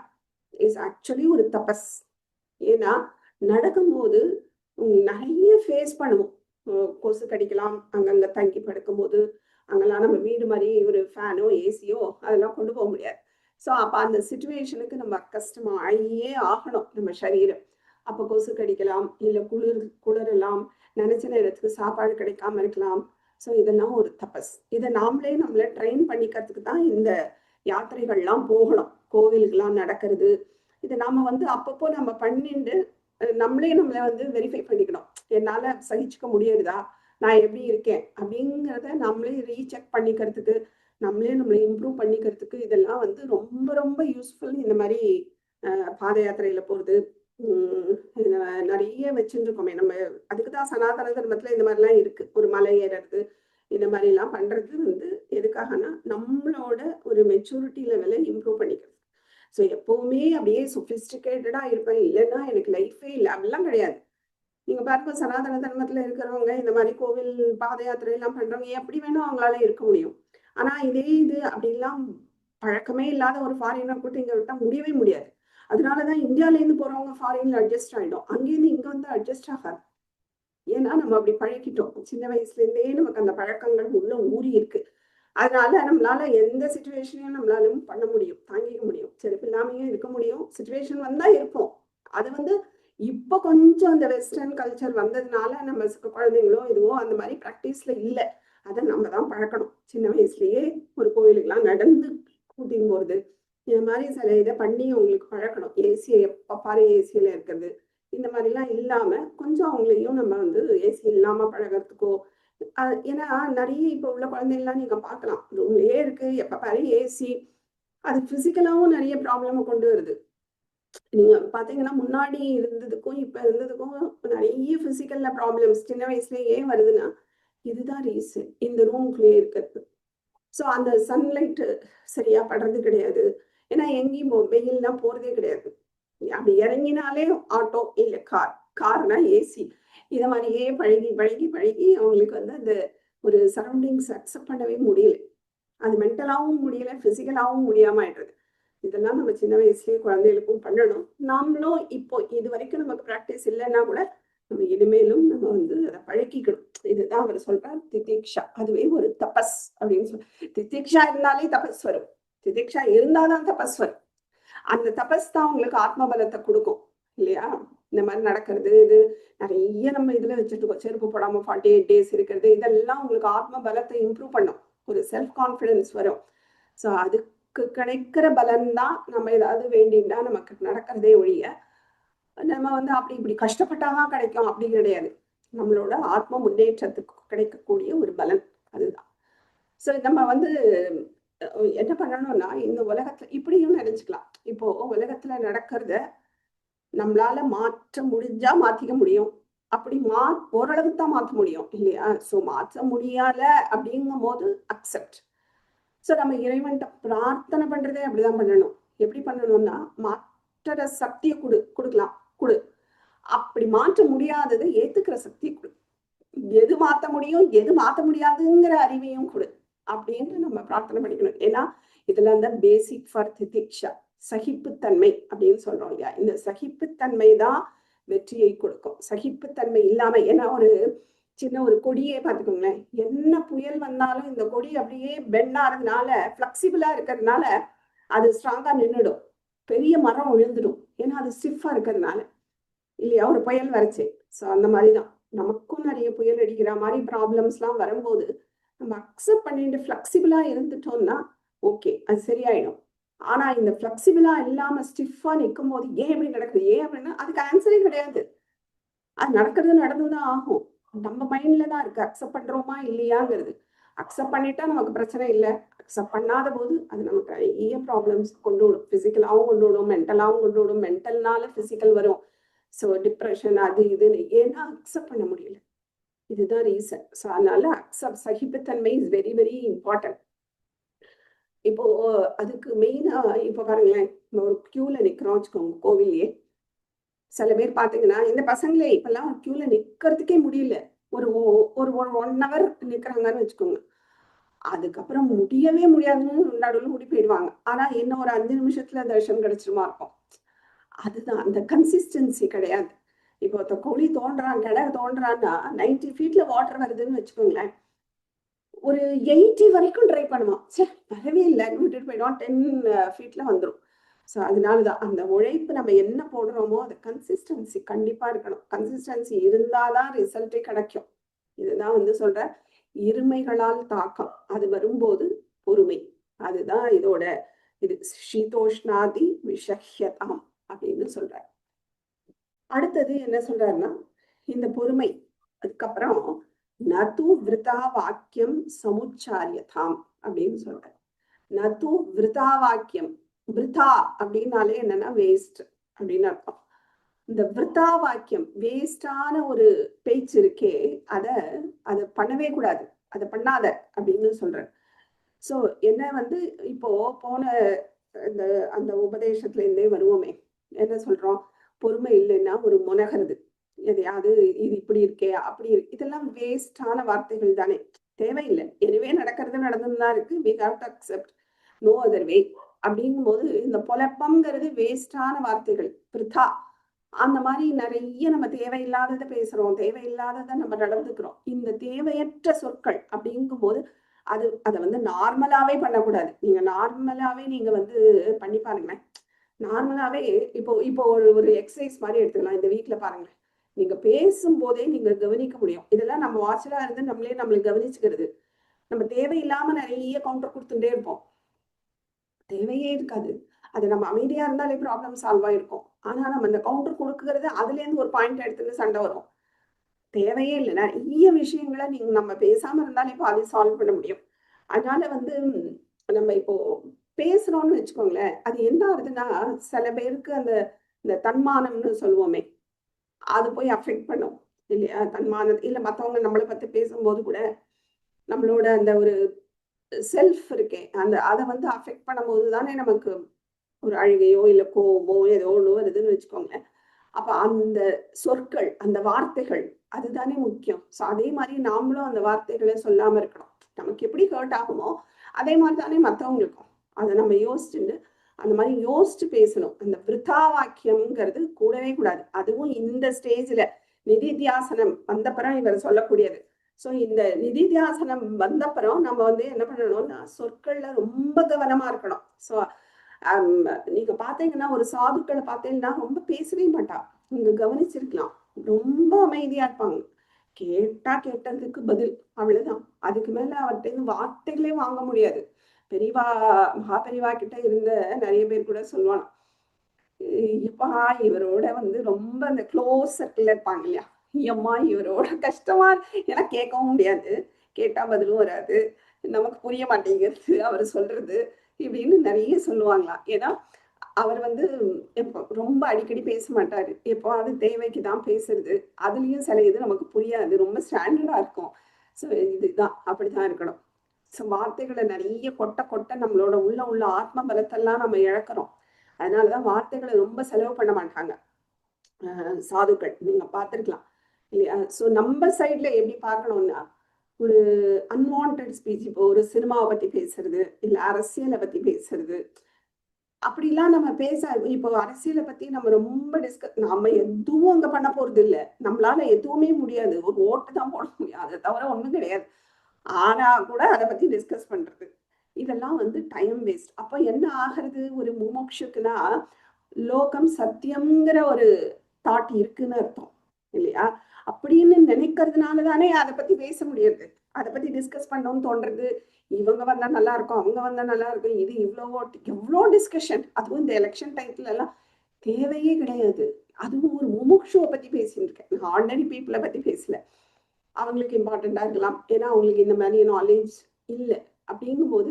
இட்ஸ் ஆக்சுவலி ஒரு தபஸ். ஏன்னா நடக்கும்போது நிறைய ஃபேஸ் பண்ணுவோம். கொசு கடிக்கலாம், அங்கங்க தங்கி படுக்கும் போது அங்கெல்லாம் நம்ம வீடு மாதிரி ஒரு ஃபேனோ ஏசியோ அதெல்லாம் கொண்டு போக முடியாது. ஸோ அப்போ அந்த சுச்சுவேஷனுக்கு நம்ம கஷ்டமாயே ஆகணும் நம்ம சரீரம். அப்போ கொசு கடிக்கலாம், இல்லை குளிரலாம், நினைச்ச நேரத்துக்கு சாப்பாடு கிடைக்காம இருக்கலாம். ஸோ இதெல்லாம் ஒரு தபஸ். இதை நம்மளை ட்ரெயின் பண்ணிக்கிறதுக்கு தான் இந்த யாத்திரைகள்லாம் போகணும், கோவிலுக்கெல்லாம் நடக்கிறது. இதை நாம அப்பப்போ நம்ம பண்ணிட்டு நம்மளை வெரிஃபை பண்ணிக்கணும். என்னால சகிச்சுக்க முடியுதா, நான் எப்படி இருக்கேன் அப்படிங்கிறத நம்மளே ரீசெக் பண்ணிக்கிறதுக்கு, நம்மளை இம்ப்ரூவ் பண்ணிக்கிறதுக்கு இதெல்லாம் ரொம்ப ரொம்ப யூஸ்ஃபுல். இந்த மாதிரி பாத யாத்திரையில போறது நிறைய வச்சுட்டு இருக்கோமே நம்ம. அதுக்குதான் சனாதன தர்மத்துல இந்த மாதிரிலாம் இருக்கு. ஒரு மலை ஏறது இந்த மாதிரி எல்லாம் பண்றது எதுக்காகனா நம்மளோட ஒரு மெச்சூரிட்டி லெவலை இம்ப்ரூவ் பண்ணிக்கிறது. ஸோ எப்பவுமே அப்படியே சொபிஸ்டிகேட்டடா இருப்பேன், இல்லைன்னா எனக்கு லைஃபே இல்லை அப்படிலாம் கிடையாது. நீங்க பாருங்க, சனாதன தர்மத்துல இருக்கிறவங்க இந்த மாதிரி கோவில் பாத யாத்திரை எல்லாம் பண்றவங்க எப்படி வேணும் அவங்களால இருக்க முடியும். ஆனா இது அப்படிலாம் பழக்கமே இல்லாத ஒரு ஃபாரினர் கூட இங்க விட்டா முடியவே முடியாது. அதனாலதான் இந்தியால இருந்து போறவங்க ஃபாரின்ல அட்ஜஸ்ட் ஆயிடும், அங்கேருந்து இங்க அட்ஜஸ்ட் ஆகாது. ஏன்னா நம்ம அப்படி பழக்கிட்டோம், சின்ன வயசுல இருந்தே நமக்கு அந்த பழக்கங்கள் உள்ள ஊறி இருக்கு. அதனால நம்மளால எந்த சுச்சுவேஷனையும் நம்மளாலும் பண்ண முடியும், தாங்கிக்க முடியும், செருப்பு இல்லாமையும் இருக்க முடியும். சுச்சுவேஷன் வந்தா இருக்கும். அது இப்ப கொஞ்சம் அந்த வெஸ்டர்ன் கல்ச்சர் வந்ததுனால நம்ம குழந்தைங்களோ இதுவோ அந்த மாதிரி ப்ராக்டிஸ்ல இல்லை. அதை நம்ம தான் பழக்கணும். சின்ன வயசுலயே ஒரு கோயிலுக்கெல்லாம் நடந்து கூட்டின்னு போறது, இந்த மாதிரி சில இதை பண்ணி அவங்களுக்கு பழக்கணும். ஏசியை எப்ப பாரு ஏசியில இருக்கிறது இந்த மாதிரிலாம் இல்லாம கொஞ்சம் அவங்களையும் நம்ம ஏசி இல்லாம பழகிறதுக்கோ. ஏன்னா நிறைய இப்ப உள்ள குழந்தைகள்லாம் நீங்க பார்க்கலாம், ரூம்லயே இருக்கு, எப்ப பாரு ஏசி. அது பிசிக்கலாவும் நிறைய ப்ராப்ளம் கொண்டு வருது. நீங்க பாத்தீங்கன்னா முன்னாடி இருந்ததுக்கும் இப்ப இருந்ததுக்கும் நிறைய பிசிக்கல்ல ப்ராப்ளம்ஸ் சின்ன வயசுல ஏன் வருதுன்னா இதுதான் ரீசன், இந்த ரூம்குள்ளேயே இருக்கிறது. ஸோ அந்த சன்லைட் சரியா படுறது கிடையாது. ஏன்னா எங்கேயும் வெயில்லாம் போறதே கிடையாது. அப்படி இறங்கினாலே ஆட்டோ இல்லை கார்னா ஏசி. இதை மாதிரியே பழகி அவங்களுக்கு அந்த ஒரு சரௌண்டிங்ஸ் அக்செப்ட் பண்ணவே முடியல. அது மென்டலாகவும் முடியல, பிசிக்கலாகவும் முடியாம ஆயிடுறது. இதெல்லாம் நம்ம சின்ன வயசுலயே குழந்தைகளுக்கும் பண்ணணும். நாமளும் இப்போ இது வரைக்கும் நமக்கு ப்ராக்டிஸ் இல்லைன்னா கூட நம்ம இனிமேலும் நம்ம அதை பழக்கிக்கணும். இதுதான் அவர் சொல்றார், திதிக்ஷா. அதுவே ஒரு தபஸ் அப்படின்னு சொல்ற. திதிக்ஷா இருந்தாலே தபஸ் வரும், திதிக்ஷா இருந்தாதான் தபஸ் வரும். அந்த தபஸ் தான் உங்களுக்கு ஆத்ம பலத்தை கொடுக்கும் இல்லையா. இந்த மாதிரி நடக்கிறது இது நிறைய நம்ம இதுல வச்சுட்டு இருக்கோம். செருப்பு போடாம 48 days இருக்கிறது, இதெல்லாம் உங்களுக்கு ஆத்ம பலத்தை இம்ப்ரூவ் பண்ணும், ஒரு செல்ஃப் கான்ஃபிடன்ஸ் வரும். ஸோ நமக்கு கிடைக்கிற பலன் தான் நம்ம ஏதாவது வேண்டினா நமக்கு நடக்கிறதே ஒழிய நம்ம வந்து அப்படி இப்படி கஷ்டப்பட்டாதான் கிடைக்கும் அப்படி கிடையாது. நம்மளோட ஆத்ம முன்னேற்றத்துக்கு கிடைக்கக்கூடிய ஒரு பலன் அதுதான். ஸோ நம்ம வந்து என்ன பண்ணணும்னா இந்த உலகத்துல இப்படியும் நினைச்சுக்கலாம். இப்போ உலகத்துல நடக்கிறத நம்மளால மாற்ற முடிஞ்சா மாத்திக்க முடியும். அப்படி ஓரளவுக்கு தான் மாற்ற முடியும் இல்லையா? ஸோ மாற்ற முடியல அப்படிங்கும் போது அக்செப்ட். ஸோ நம்ம இறைவன்கிட்ட பிரார்த்தனை பண்றதே அப்படிதான் பண்ணணும். எப்படி பண்ணணும்னா மாற்ற சக்தியை கொடுக்கலாம் கொடு. அப்படி மாற்ற முடியாததை ஏத்துக்கிற சக்தி கொடு. எது மாற்ற முடியும் எது மாற்ற முடியாதுங்கிற அறிவையும் கொடு அப்படின்னு நம்ம பிரார்த்தனை பண்ணிக்கணும். ஏன்னா இதுல அந்த பேசிக் ஃபார் திதிக்ஷா சகிப்புத்தன்மை அப்படின்னு சொல்றோம் இல்லையா? இந்த சகிப்புத்தன்மை தான் வெற்றியை கொடுக்கும். சகிப்புத்தன்மை இல்லாம, ஏன்னா ஒரு சின்ன ஒரு கொடியே பார்த்துக்கோங்களேன், என்ன புயல் வந்தாலும் இந்த கொடி அப்படியே பெண்டாறதுனால ஃபிளெக்சிபிளா இருக்கிறதுனால அது ஸ்ட்ராங்கா நின்றுடும். பெரிய மரம் விழுந்துடும், ஏன்னா அது ஸ்டிஃபா இருக்கிறதுனால இல்லையா? ஒரு புயல் வரைச்சு. ஸோ அந்த மாதிரிதான் நமக்கும் நிறைய புயல் அடிக்கிற மாதிரி ப்ராப்ளம்ஸ்லாம் வரும்போது நம்ம அக்செப்ட் பண்ணிட்டு ஃபிளெக்சிபிளா இருந்துட்டோம்னா ஓகே, அது சரியாயிடும். ஆனா இந்த ஃபிளெக்சிபிளா இல்லாம ஸ்டிஃபா நிற்கும் போது ஏன் எப்படி நடக்குது ஏன் அப்படின்னா அதுக்கு ஆன்சரே கிடையாது. அது நடந்துதான் ஆகும். நம்ம மைண்ட்ல தான் இருக்கு அக்செப்ட் பண்றோமா இல்லையாங்கிறது. அக்செப்ட் பண்ணிட்டா நமக்கு பிரச்சனை இல்லை. அக்செப்ட் பண்ணாத போது அது நமக்கு நிறைய ப்ராப்ளம்ஸ் கொண்டு விடும். பிசிக்கலாவும் கொண்டு விடும், மென்டலாவும் கொண்டு விடும். மென்டல்னால பிசிக்கல் வரும். ஸோ டிப்ரெஷன் அது இதுன்னு, ஏன்னா அக்செப்ட் பண்ண முடியல. இதுதான் ரீசன். ஸோ அதனால சகிப்புத்தன்மை இஸ் வெரி வெரி இம்பார்ட்டன்ட். இப்போ அதுக்கு மெயினா இப்போ பாருங்களேன், ஒரு கியூல நிக்கிறோம் வச்சுக்கோங்க கோவிலையே. சில பேர் பாத்தீங்கன்னா இந்த பசங்களே இப்பெல்லாம் கியூல நிக்கிறதுக்கே முடியல. ஒரு ஒரு 1 hour நிக்கிறாங்கன்னு வச்சுக்கோங்க. அதுக்கப்புறம் முடியவே முடியாதுன்னு நடுவில் ஓடி போயிடுவாங்க. ஆனா இன்னும் ஒரு 5 நிமிஷத்துல தரிசனம் கிடைச்சிருமா இருக்கும். அதுதான் அந்த கன்சிஸ்டன்சி கிடையாது. இப்போ ஒருத்த கோழி கிணறு தோன்றான்னா 90 feetல வாட்டர் வருதுன்னு வச்சுக்கோங்களேன், ஒரு 80 வரைக்கும் ட்ரை பண்ணுவான். சரி வரவே இல்லைன்னு விட்டுட்டு போயிடுவான். 10 feetல வந்துடும். ஸோ அதனாலதான் அந்த உழைப்பு நம்ம என்ன போடுறோமோ அது கன்சிஸ்டன்சி கண்டிப்பா இருக்கணும். கன்சிஸ்டன்சி இருந்தாதான் ரிசல்ட்டே கிடைக்கும். இதுதான் வந்து சொல்ற இருமைகளால் தாக்கம், அது வரும்போது பொறுமை. அதுதான் இதோட இது சீதோஷ்ணாதி விஷஹ்யதாம் அப்படின்னு சொல்றாரு. அடுத்தது என்ன சொல்றாருன்னா இந்த பொறுமை. அதுக்கப்புறம் நது விருதா வாக்கியம் சமுச்சாரியதாம் அப்படின்னு சொல்றாரு. நது விருதா வாக்கியம், விருதா அப்படின்னாலே என்னன்னா வேஸ்ட் அப்படின்னு அர்த்தம். இந்த விருதா வாக்கியம் வேஸ்டான ஒரு பேச்சு இருக்கே, அதை பண்ணவே கூடாது, அதை பண்ணாத அப்படின்னு சொல்றேன். ஸோ என்ன வந்து இப்போ போன இந்த அந்த உபதேசத்துல இருந்தே வருவோமே, என்ன சொல்றோம், பொறுமை இல்லைன்னா ஒரு முனகிறது, எதையாவது இது இப்படி இருக்கே அப்படி இருக்கு, இதெல்லாம் வேஸ்டான வார்த்தைகள் தானே, தேவையில்லை. எனவே நடக்கிறது நடந்துதான் இருக்கு, we have to accept, no other way அப்படிங்கும் போது இந்த பொலப்பம்ங்கிறது வேஸ்டான வார்த்தைகள், பிரிதா. அந்த மாதிரி நிறைய நம்ம தேவையில்லாததை பேசுறோம், தேவையில்லாததை நம்ம நடந்துக்கிறோம். இந்த தேவையற்ற சொற்கள் அப்படிங்கும் போது அதை வந்து நார்மலாவே பண்ணக்கூடாது. நீங்க நார்மலாவே நீங்க வந்து பண்ணி பாருங்களேன். நார்மலாவே இப்போ ஒரு எக்ஸசைஸ் மாதிரி எடுத்துக்கலாம். இந்த வீக்ல பாருங்களேன், நீங்க பேசும்போதே நீங்க கவனிக்க முடியும். இதெல்லாம் நம்ம வாட்சலா இருந்து நம்மளை கவனிச்சுக்கிறது. நம்ம தேவையில்லாம நிறைய கவுண்டர் கொடுத்துட்டே இருப்போம், தேவையே இருக்காது. அது நம்ம அமைதியா இருந்தாலே ப்ராப்ளம் சால்வ் ஆயிருக்கும். ஆனா நம்ம இந்த கவுண்டர் கொடுக்குறது அதுல இருந்து ஒரு பாயிண்ட் எடுத்துட்டு சண்டை வரும். தேவையே இல்லை. நிறைய விஷயங்களை நம்ம பேசாம இருந்தாலே இப்போ அதை சால்வ் பண்ண முடியும். அதனால வந்து நம்ம இப்போ பேசுறோம்னு வச்சுக்கோங்களேன், அது என்ன ஆகுதுன்னா சில பேருக்கு இந்த தன்மானம்னு சொல்லுவோமே, அது போய் அஃபெக்ட் பண்ணும் இல்லையா? தன்மானம் இல்ல, மற்றவங்க நம்மளை பத்தி பேசும்போது கூட நம்மளோட அந்த ஒரு செல்ஃப் இருக்கே, அதை வந்து அஃபெக்ட் பண்ணும்போது தானே நமக்கு ஒரு அழுகையோ இல்லை கோவமோ ஏதோ ஒன்று வருதுன்னு வச்சுக்கோங்க. அப்ப அந்த சொற்கள், அந்த வார்த்தைகள் அதுதானே முக்கியம். ஸோ அதே மாதிரி நாமளும் அந்த வார்த்தைகளை சொல்லாம இருக்கணும். நமக்கு எப்படி ஹர்ட் ஆகுமோ அதே மாதிரி தானே மற்றவங்களுக்கும். அதை நம்ம யோசிச்சுட்டு அந்த மாதிரி யோசிச்சு பேசணும். அந்த விருதா வாக்கியம்ங்கிறது கூடவே கூடாது. அதுவும் இந்த ஸ்டேஜ்ல நிதித்தியாசனம் வந்தப்பறம் இவர் சொல்லக்கூடியது. ஸோ இந்த நிதித்தியாசனம் வந்தப்பறம் நம்ம வந்து என்ன பண்ணணும்னா சொற்கள்ல ரொம்ப கவனமா இருக்கணும். ஸோ நீங்க பாத்தீங்கன்னா ஒரு சாதுக்களை பார்த்தீங்கன்னா ரொம்ப பேசவே மாட்டா. நீங்க கவனிச்சிருக்கலாம், ரொம்ப அமைதியா இருப்பாங்க. கேட்டதுக்கு பதில், அவ்வளவுதான். அதுக்கு மேல அவர்கிட்ட வார்த்தைகளே வாங்க முடியாது. பெரியவா மகாபெரிவா கிட்ட இருந்த நிறைய பேர் கூட சொல்லுவாங்க, இப்பா இவரோட வந்து ரொம்ப அந்த க்ளோஸ் சர்க்கிள் இருப்பாங்க இல்லையா, ஐயம்மா இவரோட கஷ்டமா ஏன்னா கேட்கவும் முடியாது, கேட்டா பதிலும் வராது, நமக்கு புரிய மாட்டேங்கிறது அவர் சொல்றது இப்படின்னு நிறைய சொல்லுவாங்களாம். ஏன்னா அவர் வந்து எப்போ ரொம்ப அடிக்கடி பேச மாட்டாரு, எப்போ அது தேவைக்கு தான் பேசுறது, அதுலயும் சில இது நமக்கு புரியாது, ரொம்ப ஸ்டாண்டர்டா இருக்கும். ஸோ இதுதான் அப்படிதான் இருக்கணும். ஸோ வார்த்தைகளை நிறைய கொட்ட கொட்ட நம்மளோட உள்ள ஆத்ம பலத்தெல்லாம் நம்ம இழக்கிறோம். அதனாலதான் வார்த்தைகளை ரொம்ப செலவு பண்ண மாட்டாங்க சாதுக்கள், நீங்க பார்த்திருக்கலாம் இல்லையா. ஸோ நம்ம சைட்ல எப்படி பார்க்கணும்னா, ஒரு அன்வான்ட் ஸ்பீச், இப்போ ஒரு சினிமாவை பத்தி பேசுறது, இல்ல அரசியலை பத்தி பேசுறது, அப்படிலாம் நம்ம இப்போ அரசியலை பத்தி நம்ம ரொம்ப நம்ம எதுவும் அங்க பண்ண போறது இல்ல, நம்மளால எதுவுமே முடியாது, ஒரு ஓட்டு தான் போட முடியும், அதை தவிர ஒண்ணும் கிடையாது. ஆனா கூட அதை பத்தி டிஸ்கஸ் பண்றது, இதெல்லாம் வந்து டைம் வேஸ்ட். அப்ப என்ன ஆகிறது, ஒரு முமுட்சுக்குன்னா லோகம் சத்தியம்ங்கிற ஒரு தாட் இருக்குன்னு அர்த்தம் இல்லையா. அப்படின்னு நினைக்கிறதுனால தானே அதை பத்தி பேச முடியாது, அதை பத்தி டிஸ்கஸ் பண்ணணும்னு தோன்றது. இவங்க வந்தா நல்லா இருக்கும், அவங்க வந்தா நல்லா இருக்கும், இது எவ்வளோ டிஸ்கஷன், அதுவும் இந்த எலெக்ஷன் டைத்துல எல்லாம் தேவையே கிடையாது. அதுவும் ஒரு முமுட்சுவை பத்தி பேசிட்டு இருக்கேன், ஆர்டினரி பீப்புளை பத்தி பேசல. அவங்களுக்கு இம்பார்ட்டண்டா இருக்கலாம், ஏன்னா அவங்களுக்கு இந்த மாதிரி நாலேஜ் இல்லை. அப்படிங்கும்போது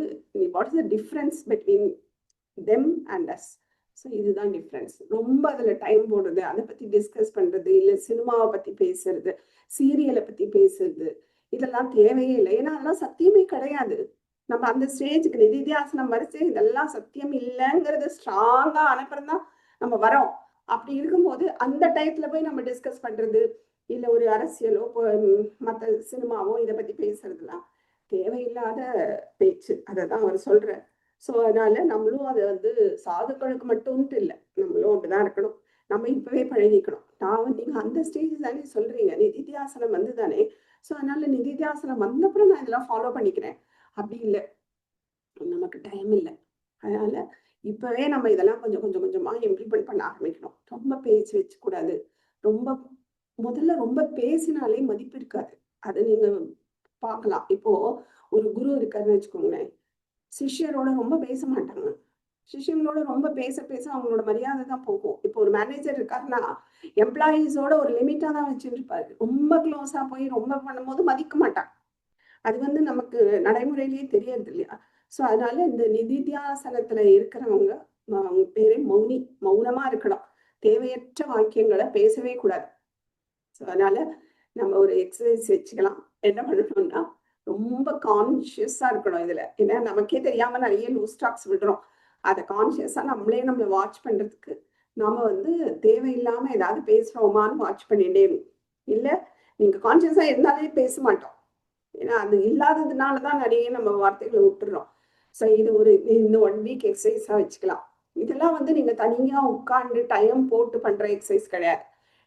what is the difference between them and us? So இதுதான் டிஃப்ரென்ஸ். ரொம்ப அதில் டைம் போடுறது, அதை பற்றி டிஸ்கஸ் பண்ணுறது, இல்லை சினிமாவை பற்றி பேசுறது, சீரியலை பற்றி பேசுறது, இதெல்லாம் தேவையே இல்லை. ஏன்னா அதெல்லாம் சத்தியமே கிடையாது. நம்ம அந்த ஸ்டேஜுக்கு நிதித்தியாசனம் வரிசை இதெல்லாம் சத்தியம் இல்லைங்கிறது ஸ்ட்ராங்கா அனுப்புறதுதான் நம்ம வரோம். அப்படி இருக்கும்போது அந்த டயத்துல போய் நம்ம டிஸ்கஸ் பண்றது, இல்லை ஒரு அரசியலோ மற்ற சினிமாவோ இதை பற்றி பேசுறதுலாம் தேவையில்லாத பேச்சு. அதை தான் அவர் சொல்றார். ஸோ அதனால நம்மளும் அதை வந்து சாதுக்களுக்கு மட்டும்ட்டு இல்லை, நம்மளும் அப்படிதான் இருக்கணும். நம்ம இப்பவே பழகிக்கணும். நீங்க அந்த ஸ்டேஜ் தானே சொல்றீங்க, நிதித்தியாசனம் வந்து தானே. ஸோ அதனால நிதித்தியாசனம் வந்தப்புறம் நான் இதெல்லாம் ஃபாலோ பண்ணிக்கிறேன் அப்படி இல்லை, நமக்கு டைம் இல்லை. அதனால இப்பவே நம்ம இதெல்லாம் கொஞ்சம் கொஞ்சம் கொஞ்சமா இம்ப்ளிமெண்ட் பண்ண ஆரம்பிக்கணும். ரொம்ப பேச்சு வச்சு கூடாது. முதல்ல ரொம்ப பேசினாலே மதிப்பு இருக்காது, அது நீங்க பார்க்கலாம். இப்போ ஒரு குரு இருக்காருன்னு வச்சுக்கோங்களேன், சிஷ்யரோட ரொம்ப பேச மாட்டாங்க, சிஷ்யங்களோட ரொம்ப பேச பேச அவங்களோட மரியாதை தான் போகும். இப்போ ஒரு மேனேஜர் இருக்காருன்னா எம்ப்ளாயீஸோட ஒரு லிமிட்டா தான் வச்சுட்டு இருப்பாரு, ரொம்ப க்ளோஸா போய் ரொம்ப பண்ணும்போது மதிக்க மாட்டாங்க. அது வந்து நமக்கு நடைமுறையிலேயே தெரியறது இல்லையா. ஸோ அதனால இந்த நிதித்தியாசனத்துல இருக்கிறவங்க அவங்க பேரே மௌனமா இருக்கணும், தேவையற்ற வாக்கியங்களை பேசவே கூடாது. ஸோ அதனால நம்ம ஒரு எக்ஸசைஸ் வச்சுக்கலாம். என்ன பண்ணணும்னா ரொம்ப கான்சியஸா இருக்கணும் இதுல. ஏன்னா நமக்கே தெரியாம நிறைய லூஸ் டாக்ஸ் விடுறோம். அதை கான்சியஸா நம்மளை வாட்ச் பண்றதுக்கு நாம வந்து தேவையில்லாம ஏதாவது பேசுறோமான்னு வாட்ச் பண்ணிட்டே இருக்கும். இல்ல நீங்க கான்சியஸா இருந்தாலே பேச மாட்டோம், ஏன்னா அது இல்லாததுனாலதான் நிறைய நம்ம வார்த்தைகளை விட்டுறோம். ஸோ இது இந்த 1 வீக் எக்ஸசைஸா வச்சுக்கலாம். இதெல்லாம் வந்து நீங்க தனியா உட்கார்ந்து டைம் போட்டு பண்ற எக்ஸசைஸ் கிடையாது.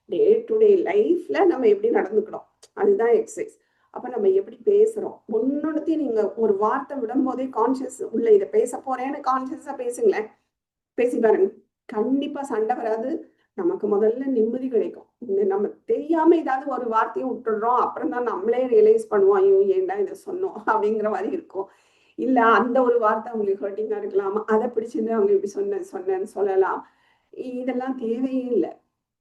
டே டு டே லைஃப்ல நம்ம எப்படி நடந்துக்கணும், அதுதான் எக்ஸசைஸ். அப்ப நம்ம எப்படி பேசுறோம், ஒன்னொன்னுத்தையும் நீங்க ஒரு வார்த்தை விடும் போதே கான்சியஸ் உள்ள இதை பேச போறேன்னு கான்சியஸா பேசுங்களேன், பேசி பாருங்க, கண்டிப்பா சண்டை வராது. நமக்கு முதல்ல நிம்மதி கிடைக்கும். நம்ம தெரியாம ஏதாவது ஒரு வார்த்தையை விட்டுடுறோம், அப்புறம் தான் நம்மளே ரியலைஸ் பண்ணுவோம், ஐயோ ஏன்டா இதை சொன்னோம் அப்படிங்கிற மாதிரி இருக்கும். இல்ல அந்த ஒரு வார்த்தை அவங்களுக்கு ஹர்ட்டிங்கா இருக்கலாம், அதை பிடிச்சிருந்து அவங்க இப்படி சொன்னேன்னு சொல்லலாம். இதெல்லாம் தேவையே இல்லை.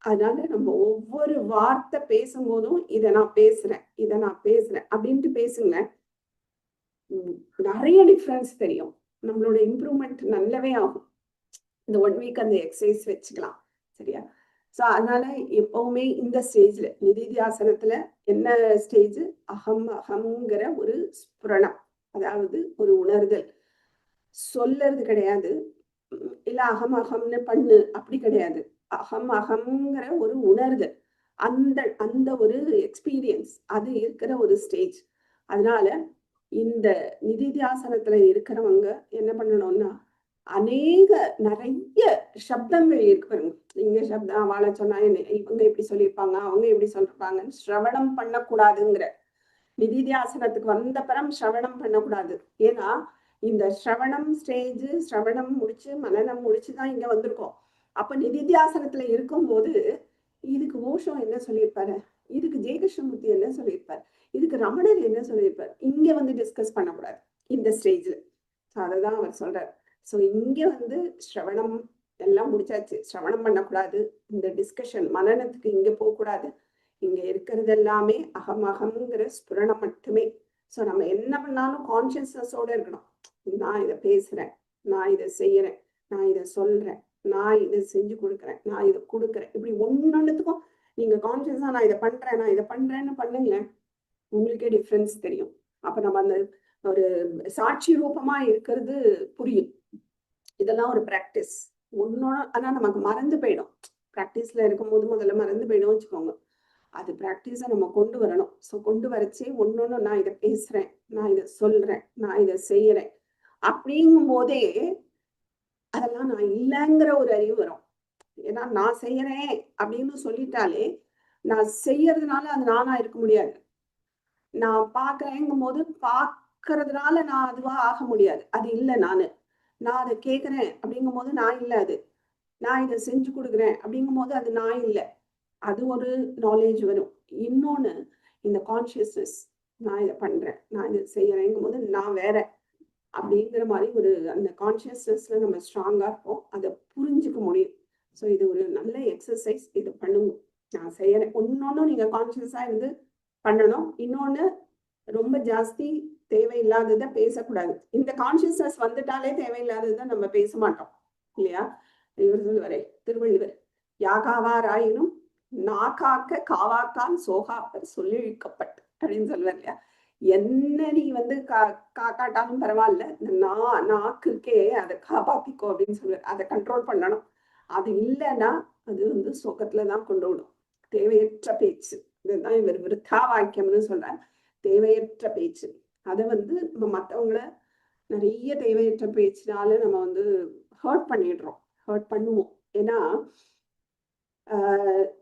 அதனால நம்ம ஒவ்வொரு வார்த்தை பேசும்போதும் இதை நான் பேசுறேன் அப்படின்ட்டு பேசுங்களேன், நிறைய டிஃப்ரென்ஸ் தெரியும், நம்மளோட இம்ப்ரூவ்மெண்ட் நல்லாவே ஆகும். இந்த 1 வீக் அந்த எக்ஸசைஸ் வச்சுக்கலாம், சரியா. ஸோ அதனால எப்பவுமே இந்த ஸ்டேஜ்ல நிதித்தியாசனத்துல என்ன ஸ்டேஜ், அகம்ங்கிற ஒரு ஸ்புரணம், அதாவது ஒரு உணர்தல், சொல்லறது கிடையாது. இல்ல அகம்னு பண்ணு அப்படி கிடையாது, அகம்ங்கிற ஒரு உணர்தல், அந்த ஒரு எக்ஸ்பீரியன்ஸ் அது இருக்கிற ஒரு ஸ்டேஜ். அதனால இந்த நிதித்தியாசனத்துல இருக்கிறவங்க என்ன பண்ணணும்னா நிறைய சப்தங்கள் இருக்கு பாருங்க. இங்க சப்தம் வாழ சொன்னா இவங்க எப்படி சொல்லியிருப்பாங்க, அவங்க எப்படி சொல்லிருப்பாங்கன்னு சிரவணம் பண்ணக்கூடாதுங்கிற. நிதித்தியாசனத்துக்கு வந்த பிறம் சிரவணம் பண்ணக்கூடாது. ஏன்னா இந்த சிரவணம் ஸ்டேஜ், சிரவணம் முடிச்சு மனனம் முடிச்சுதான் இங்க வந்திருக்கோம். அப்ப நிதித்தியாசனத்துல இருக்கும்போது இதுக்கு ஓஷோ என்ன சொல்லியிருப்பாரு, இதுக்கு ஜெயகிருஷ்ணமூர்த்தி என்ன சொல்லியிருப்பார், இதுக்கு ரமணர் என்ன சொல்லியிருப்பார், இங்க வந்து டிஸ்கஸ் பண்ணக்கூடாது இந்த ஸ்டேஜ்ல. அததான் அவர் சொல்றார். சோ இங்க வந்து ஸ்ரவணம் எல்லாம் முடிச்சாச்சு. ஸ்ரவணம் பண்ணக்கூடாது, இந்த டிஸ்கஷன் மனநத்துக்கு இங்க போகக்கூடாது. இங்க இருக்கிறது எல்லாமே அகமகம்ங்கிற ஸ்புரணம் மட்டுமே. சோ நம்ம என்ன பண்ணாலும் கான்சியஸ்னஸோட இருக்கணும். நான் இதை பேசுறேன், நான் இதை செய்யறேன், நான் இதை சொல்றேன், நான் இதை செஞ்சு கொடுக்குறேன், நான் இதை கொடுக்குறேன். இப்படி ஒன்னொன்னுத்துக்கும் நீங்க கான்சியஸா நான் இதை பண்றேன்னு பண்ணுங்களேன், உங்களுக்கே டிஃப்ரென்ஸ் தெரியும். அப்ப நம்ம அந்த ஒரு சாட்சி ரூபமா இருக்கிறது புரியும். இதெல்லாம் ஒரு பிராக்டிஸ் ஒன்னொன்னு. ஆனா நமக்கு மறந்து போயிடும். பிராக்டிஸ்ல இருக்கும்போது முதல்ல மறந்து போயிடும் வச்சுக்கோங்க. அது பிராக்டிஸை நம்ம கொண்டு வரணும். ஸோ கொண்டு வரச்சே ஒன்னொன்னு நான் இதை பேசுறேன், நான் இதை சொல்றேன், நான் இதை செய்யறேன் அப்படிங்கும் போதே அதெல்லாம் நான் இல்லைங்கிற ஒரு அறிவு வரும். ஏன்னா நான் செய்யறேன் அப்படின்னு சொல்லிட்டாலே நான் செய்யறதுனால அது நானா இருக்க முடியாது. நான் பாக்குறேங்கும் போது பாக்குறதுனால நான் அதுவா ஆக முடியாது. அது இல்லை நான் அதை கேட்கிறேன் அப்படிங்கும் போது நான் இல்லை. அது நான் இதை செஞ்சு கொடுக்குறேன் அப்படிங்கும் போது அது நான் இல்லை. அது ஒரு நாலேஜ் வரும். இன்னொன்னு இந்த கான்சியஸ்னஸ், நான் இதை பண்றேன், நான் இதை செய்யறேங்கும் போது நான் வேற அப்படிங்கிற மாதிரி ஒரு அந்த கான்சியஸ்னஸ்ல நம்ம ஸ்ட்ராங்கா இருப்போம். அதை புரிஞ்சுக்க முடியும். ஸோ இது ஒரு நல்ல எக்ஸசைஸ். இது பண்ணுங்க. நான் செய்யறேன் ஒன்னொன்னும் நீங்க கான்சியஸா இருந்து பண்ணணும். இன்னொன்னு ரொம்ப ஜாஸ்தி தேவையில்லாததை பேசக்கூடாது. இந்த கான்சியஸ்னஸ் வந்துட்டாலே தேவையில்லாததை நம்ம பேச மாட்டோம் இல்லையா? இவர் சொல்லுவாரே திருவள்ளுவர், யாகாவாராயினும் நாக்காக்க காவாக்கான் சோகாப்பர் சொல்லி இழுக்கப்பட்டு அப்படின்னு சொல்லுவார் இல்லையா? என்ன நீ வந்து காக்காட்டாலும் பரவாயில்ல, இந்த நாக்கு இருக்கே அதை காப்பாத்திக்கோ அப்படின்னு சொல்லுவார். அதை கண்ட்ரோல் பண்ணணும். அது இல்லைன்னா அது வந்து சோகத்துலதான் கொண்டு விடும். தேவையற்ற பேச்சு, இதுதான் இவர் விருத்தா வாக்கியம்னு சொல்றார். தேவையற்ற பேச்சு, அதை வந்து நம்ம மற்றவங்கள நிறைய தேவையற்ற பேச்சினால நம்ம வந்து ஹர்ட் பண்ணுவோம். ஏன்னா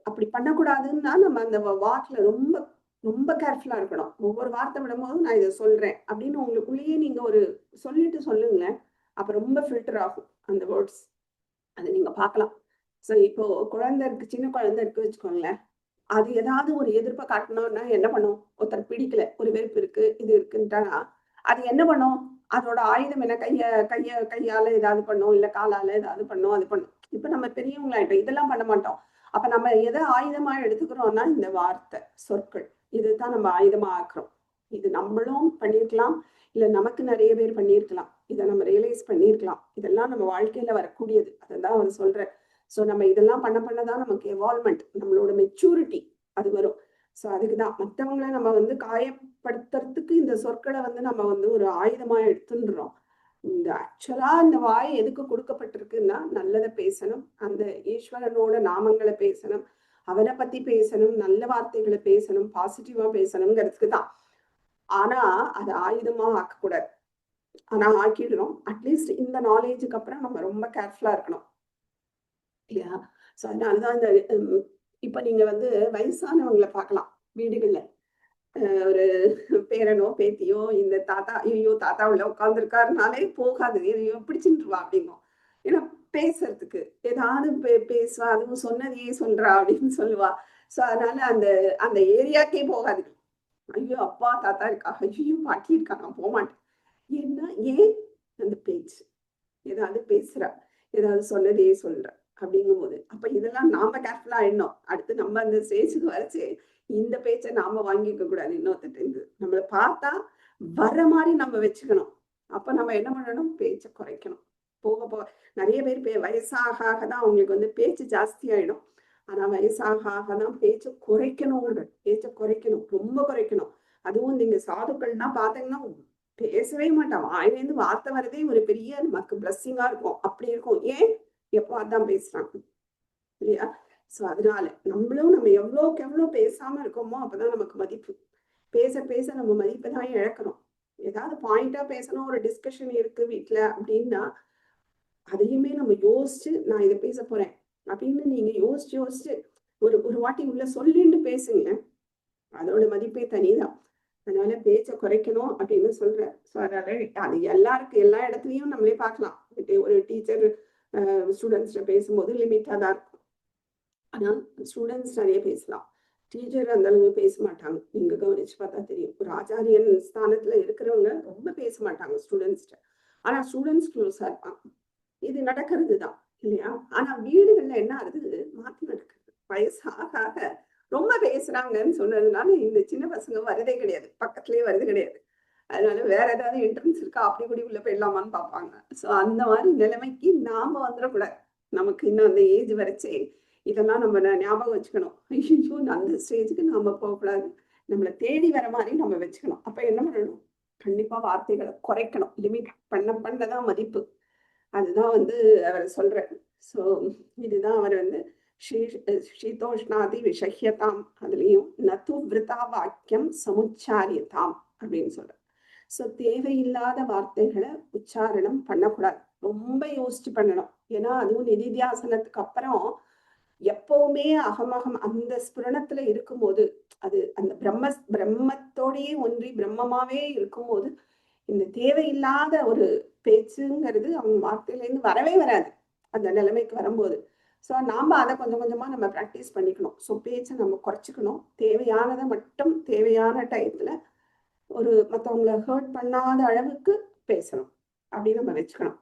அப்படி பண்ணக்கூடாதுன்னா நம்ம அந்த வார்த்தையில ரொம்ப ரொம்ப கேர்ஃபுல்லா இருக்கணும். ஒவ்வொரு வார்த்தை விடும்போதும் நான் இதை சொல்றேன் அப்படின்னு உங்களுக்குள்ளேயே நீங்க ஒரு சொல்லுங்களேன். அப்ப ரொம்ப ஃபில்டர் ஆகும் அந்த வேர்ட்ஸ். அதை நீங்க பார்க்கலாம். ஸோ இப்போ சின்ன குழந்தை இருக்கு வச்சுக்கோங்களேன். அது ஏதாவது ஒரு எதிர்ப்பை காட்டணும்னா என்ன பண்ணும்? ஒருத்தர் பிடிக்கல, ஒரு வெறுப்பு இருக்கு, இது இருக்குன்ட்டானா அது என்ன பண்ணும்? அதோட ஆயுதம் என்ன? கையால ஏதாவது பண்ணும், இல்ல காலால ஏதாவது பண்ணும், அது பண்ணும். இப்ப நம்ம பெரியவங்களாயிட்டோம், இதெல்லாம் பண்ண மாட்டோம். அப்ப நம்ம எதை ஆயுதமா எடுத்துக்கிறோம்னா இந்த வார்த்தை, சொற்கள், இதுதான் நம்ம ஆயுதமா ஆக்குறோம். இது நம்மளும் பண்ணியிருக்கலாம், இல்ல நமக்கு நிறைய பேர் பண்ணியிருக்கலாம். இதை நம்ம ரியலைஸ் பண்ணியிருக்கலாம். இதெல்லாம் நம்ம வாழ்க்கையில வரக்கூடியது. அதான் அவர் சொல்ற. ஸோ நம்ம இதெல்லாம் பண்ணதான் நமக்கு எவால்மெண்ட், நம்மளோட மெச்சூரிட்டி அது வரும். ஸோ அதுக்குதான் மற்றவங்களை நம்ம வந்து காயப்படுத்துறதுக்கு இந்த சொற்களை வந்து நம்ம வந்து ஒரு ஆயுதமா எடுத்துடுறோம். இந்த ஆக்சுவலா இந்த வாய் எதுக்கு கொடுக்கப்பட்டிருக்குன்னா நல்லதை பேசணும், அந்த ஈஸ்வரனோட நாமங்களை பேசணும், அவனை பத்தி பேசணும், நல்ல வார்த்தைகளை பேசணும், பாசிட்டிவா பேசணுங்கிறதுக்கு தான். ஆனா அதை ஆயுதமா ஆக்கக்கூடாது. ஆனா ஆக்கிடுறோம். அட்லீஸ்ட் இந்த நாலேஜுக்கு அப்புறம் நம்ம ரொம்ப கேர்ஃபுல்லா இருக்கணும் இல்லையா? ஸோ அதனாலதான் இந்த இப்ப நீங்க வந்து வயசானவங்களை பார்க்கலாம் வீடுகள்ல. ஒரு பேரனோ பேத்தியோ இந்த தாத்தா, ஐயோ தாத்தா உள்ள உட்காந்துருக்காருனாலே போகாது, ஐயோ பிடிச்சிட்டுருவா அப்படிங்கும். ஏன்னா பேசுறதுக்கு ஏதாவது பேசுவா, அதுவும் சொன்னதையே சொல்றா அப்படின்னு சொல்லுவா. ஸோ அதனால அந்த அந்த ஏரியாக்கே போகாது. ஐயோ அப்பா தாத்தா இருக்கா, ஐயோ பாட்டி இருக்கா, நான் போக மாட்டேன். ஏன் அந்த பேச்சு, ஏதாவது பேசுறா, ஏதாவது சொன்னதையே சொல்றா அப்படிங்கும் போது அப்ப இதெல்லாம் நாம கேர்ஃபுல்லா ஆயிடணும். அடுத்து நம்ம அந்த ஸ்டேஜுக்கு வரைச்சு இந்த பேச்சை நாம வாங்கிக்க கூடாது. இன்னொருத்தட்டு நம்மளை பார்த்தா வர மாதிரி நம்ம வச்சுக்கணும். அப்ப நம்ம என்ன பண்ணணும்? பேச்சை குறைக்கணும். போக நிறைய பேர் வயசாக தான் அவங்களுக்கு வந்து பேச்சு ஜாஸ்தி ஆயிடும். ஆனா வயசாக தான் பேச்சை குறைக்கணும், ரொம்ப குறைக்கணும். அதுவும் நீங்க சாதுக்கள்னா பாத்தீங்கன்னா பேசவே மாட்டான். வாயிலேருந்து வார்த்தை வரதே ஒரு பெரிய நமக்கு பிளஸ்ஸிங்கா இருக்கும். அப்படி இருக்கும். ஏன்? எப்போ அதான் பேசுறாங்க இல்லையா? ஸோ அதனால நம்ம எவ்வளோக்கு எவ்வளோ பேசாம இருக்கோமோ அப்பதான் நமக்கு மதிப்பு. பேச நம்ம மதிப்பை தான் இழக்கிறோம். ஏதாவது பாயிண்டா பேசணும், ஒரு டிஸ்கஷன் இருக்கு வீட்டுல அப்படின்னா அதையுமே நம்ம யோசிச்சு நான் இதை பேச போறேன் அப்படின்னு நீங்க யோசிச்சு ஒரு வாட்டி உள்ள சொல்லிட்டு பேசுங்க. அதோட மதிப்பே தனிதான். அதனால பேச்சை குறைக்கணும் அப்படின்னு சொல்றேன். ஸோ அதனால அது எல்லாருக்கும் எல்லா இடத்துலயும் நம்மளே பார்க்கலாம். ஒரு டீச்சர் ஸ்டூடெண்ட்ஸ்ட பேசும்போது லிமிட்டா தான் இருக்கும். ஆனா ஸ்டூடெண்ட்ஸ் நிறைய பேசலாம், டீச்சர் அந்த அளவு பேச மாட்டாங்க. நீங்க கவனிச்சு பார்த்தா தெரியும். ஒரு ஆச்சாரியன் ஸ்தானத்துல இருக்கிறவங்க ரொம்ப பேச மாட்டாங்க ஸ்டூடெண்ட்ஸ்ட. ஆனா ஸ்டூடெண்ட்ஸ் க்ளோஸா இருப்பாங்க. இது நடக்கிறது தான் இல்லையா? ஆனா வீடுகள்ல என்ன ஆகுது, மாத்தி நடக்குது. வயசாக ஆக ரொம்ப பேசுறாங்கன்னு சொன்னதுனால இந்த சின்ன பசங்க வரதே கிடையாது, பக்கத்துலயே வரது கிடையாது. அதனால வேற ஏதாவது என்ட்ரன்ஸ் இருக்கா, அப்படி கூடி உள்ள போயிடலாமான்னு பார்ப்பாங்க. ஸோ அந்த மாதிரி நிலைமைக்கு நாம வந்துடக்கூடாது. நமக்கு இன்னும் அந்த ஏஜ் வரைச்சே இதெல்லாம் நம்ம ஞாபகம் வச்சுக்கணும். ஐயோ, அந்த ஸ்டேஜுக்கு நாம போகக்கூடாது, நம்மளை தேடி வர மாதிரி நம்ம வச்சுக்கணும். அப்ப என்ன பண்ணணும், கண்டிப்பா வார்த்தைகளை குறைக்கணும். லிமிட் பண்ணதான் மதிப்பு. அதுதான் வந்து அவர் சொல்றாரு. ஸோ இதுதான் அவர் வந்து சீதோஷ்ணாதி விஷயத்தாம், அதுலயும் நது விருதா வாக்கியம் சமுச்சாரியதாம் அப்படின்னு சொல்ற. ஸோ தேவையில்லாத வார்த்தைகளை உச்சாரணம் பண்ணக்கூடாது, ரொம்ப யோசிச்சு பண்ணணும். ஏன்னா அதுவும் நிதித்தியாசனத்துக்கு அப்புறம் எப்பவுமே அகமகம் அந்த ஸ்புரணத்துல இருக்கும்போது, அது அந்த பிரம்மத்தோடையே ஒன்றி பிரம்மமாவே இருக்கும்போது இந்த தேவையில்லாத ஒரு பேச்சுங்கிறது அவங்க வார்த்தையில இருந்து வரவே வராது அந்த நிலைமைக்கு வரும்போது. ஸோ நாம அதை கொஞ்சம் கொஞ்சமா நம்ம ப்ராக்டிஸ் பண்ணிக்கணும். ஸோ பேச்சை நம்ம குறைச்சிக்கணும். தேவையானதை மட்டும் தேவையான டயத்துல ஒரு மற்றவங்களை ஹர்ட் பண்ணாத அளவுக்கு பேசணும், அப்படின்னு நம்ம வச்சுக்கணும்.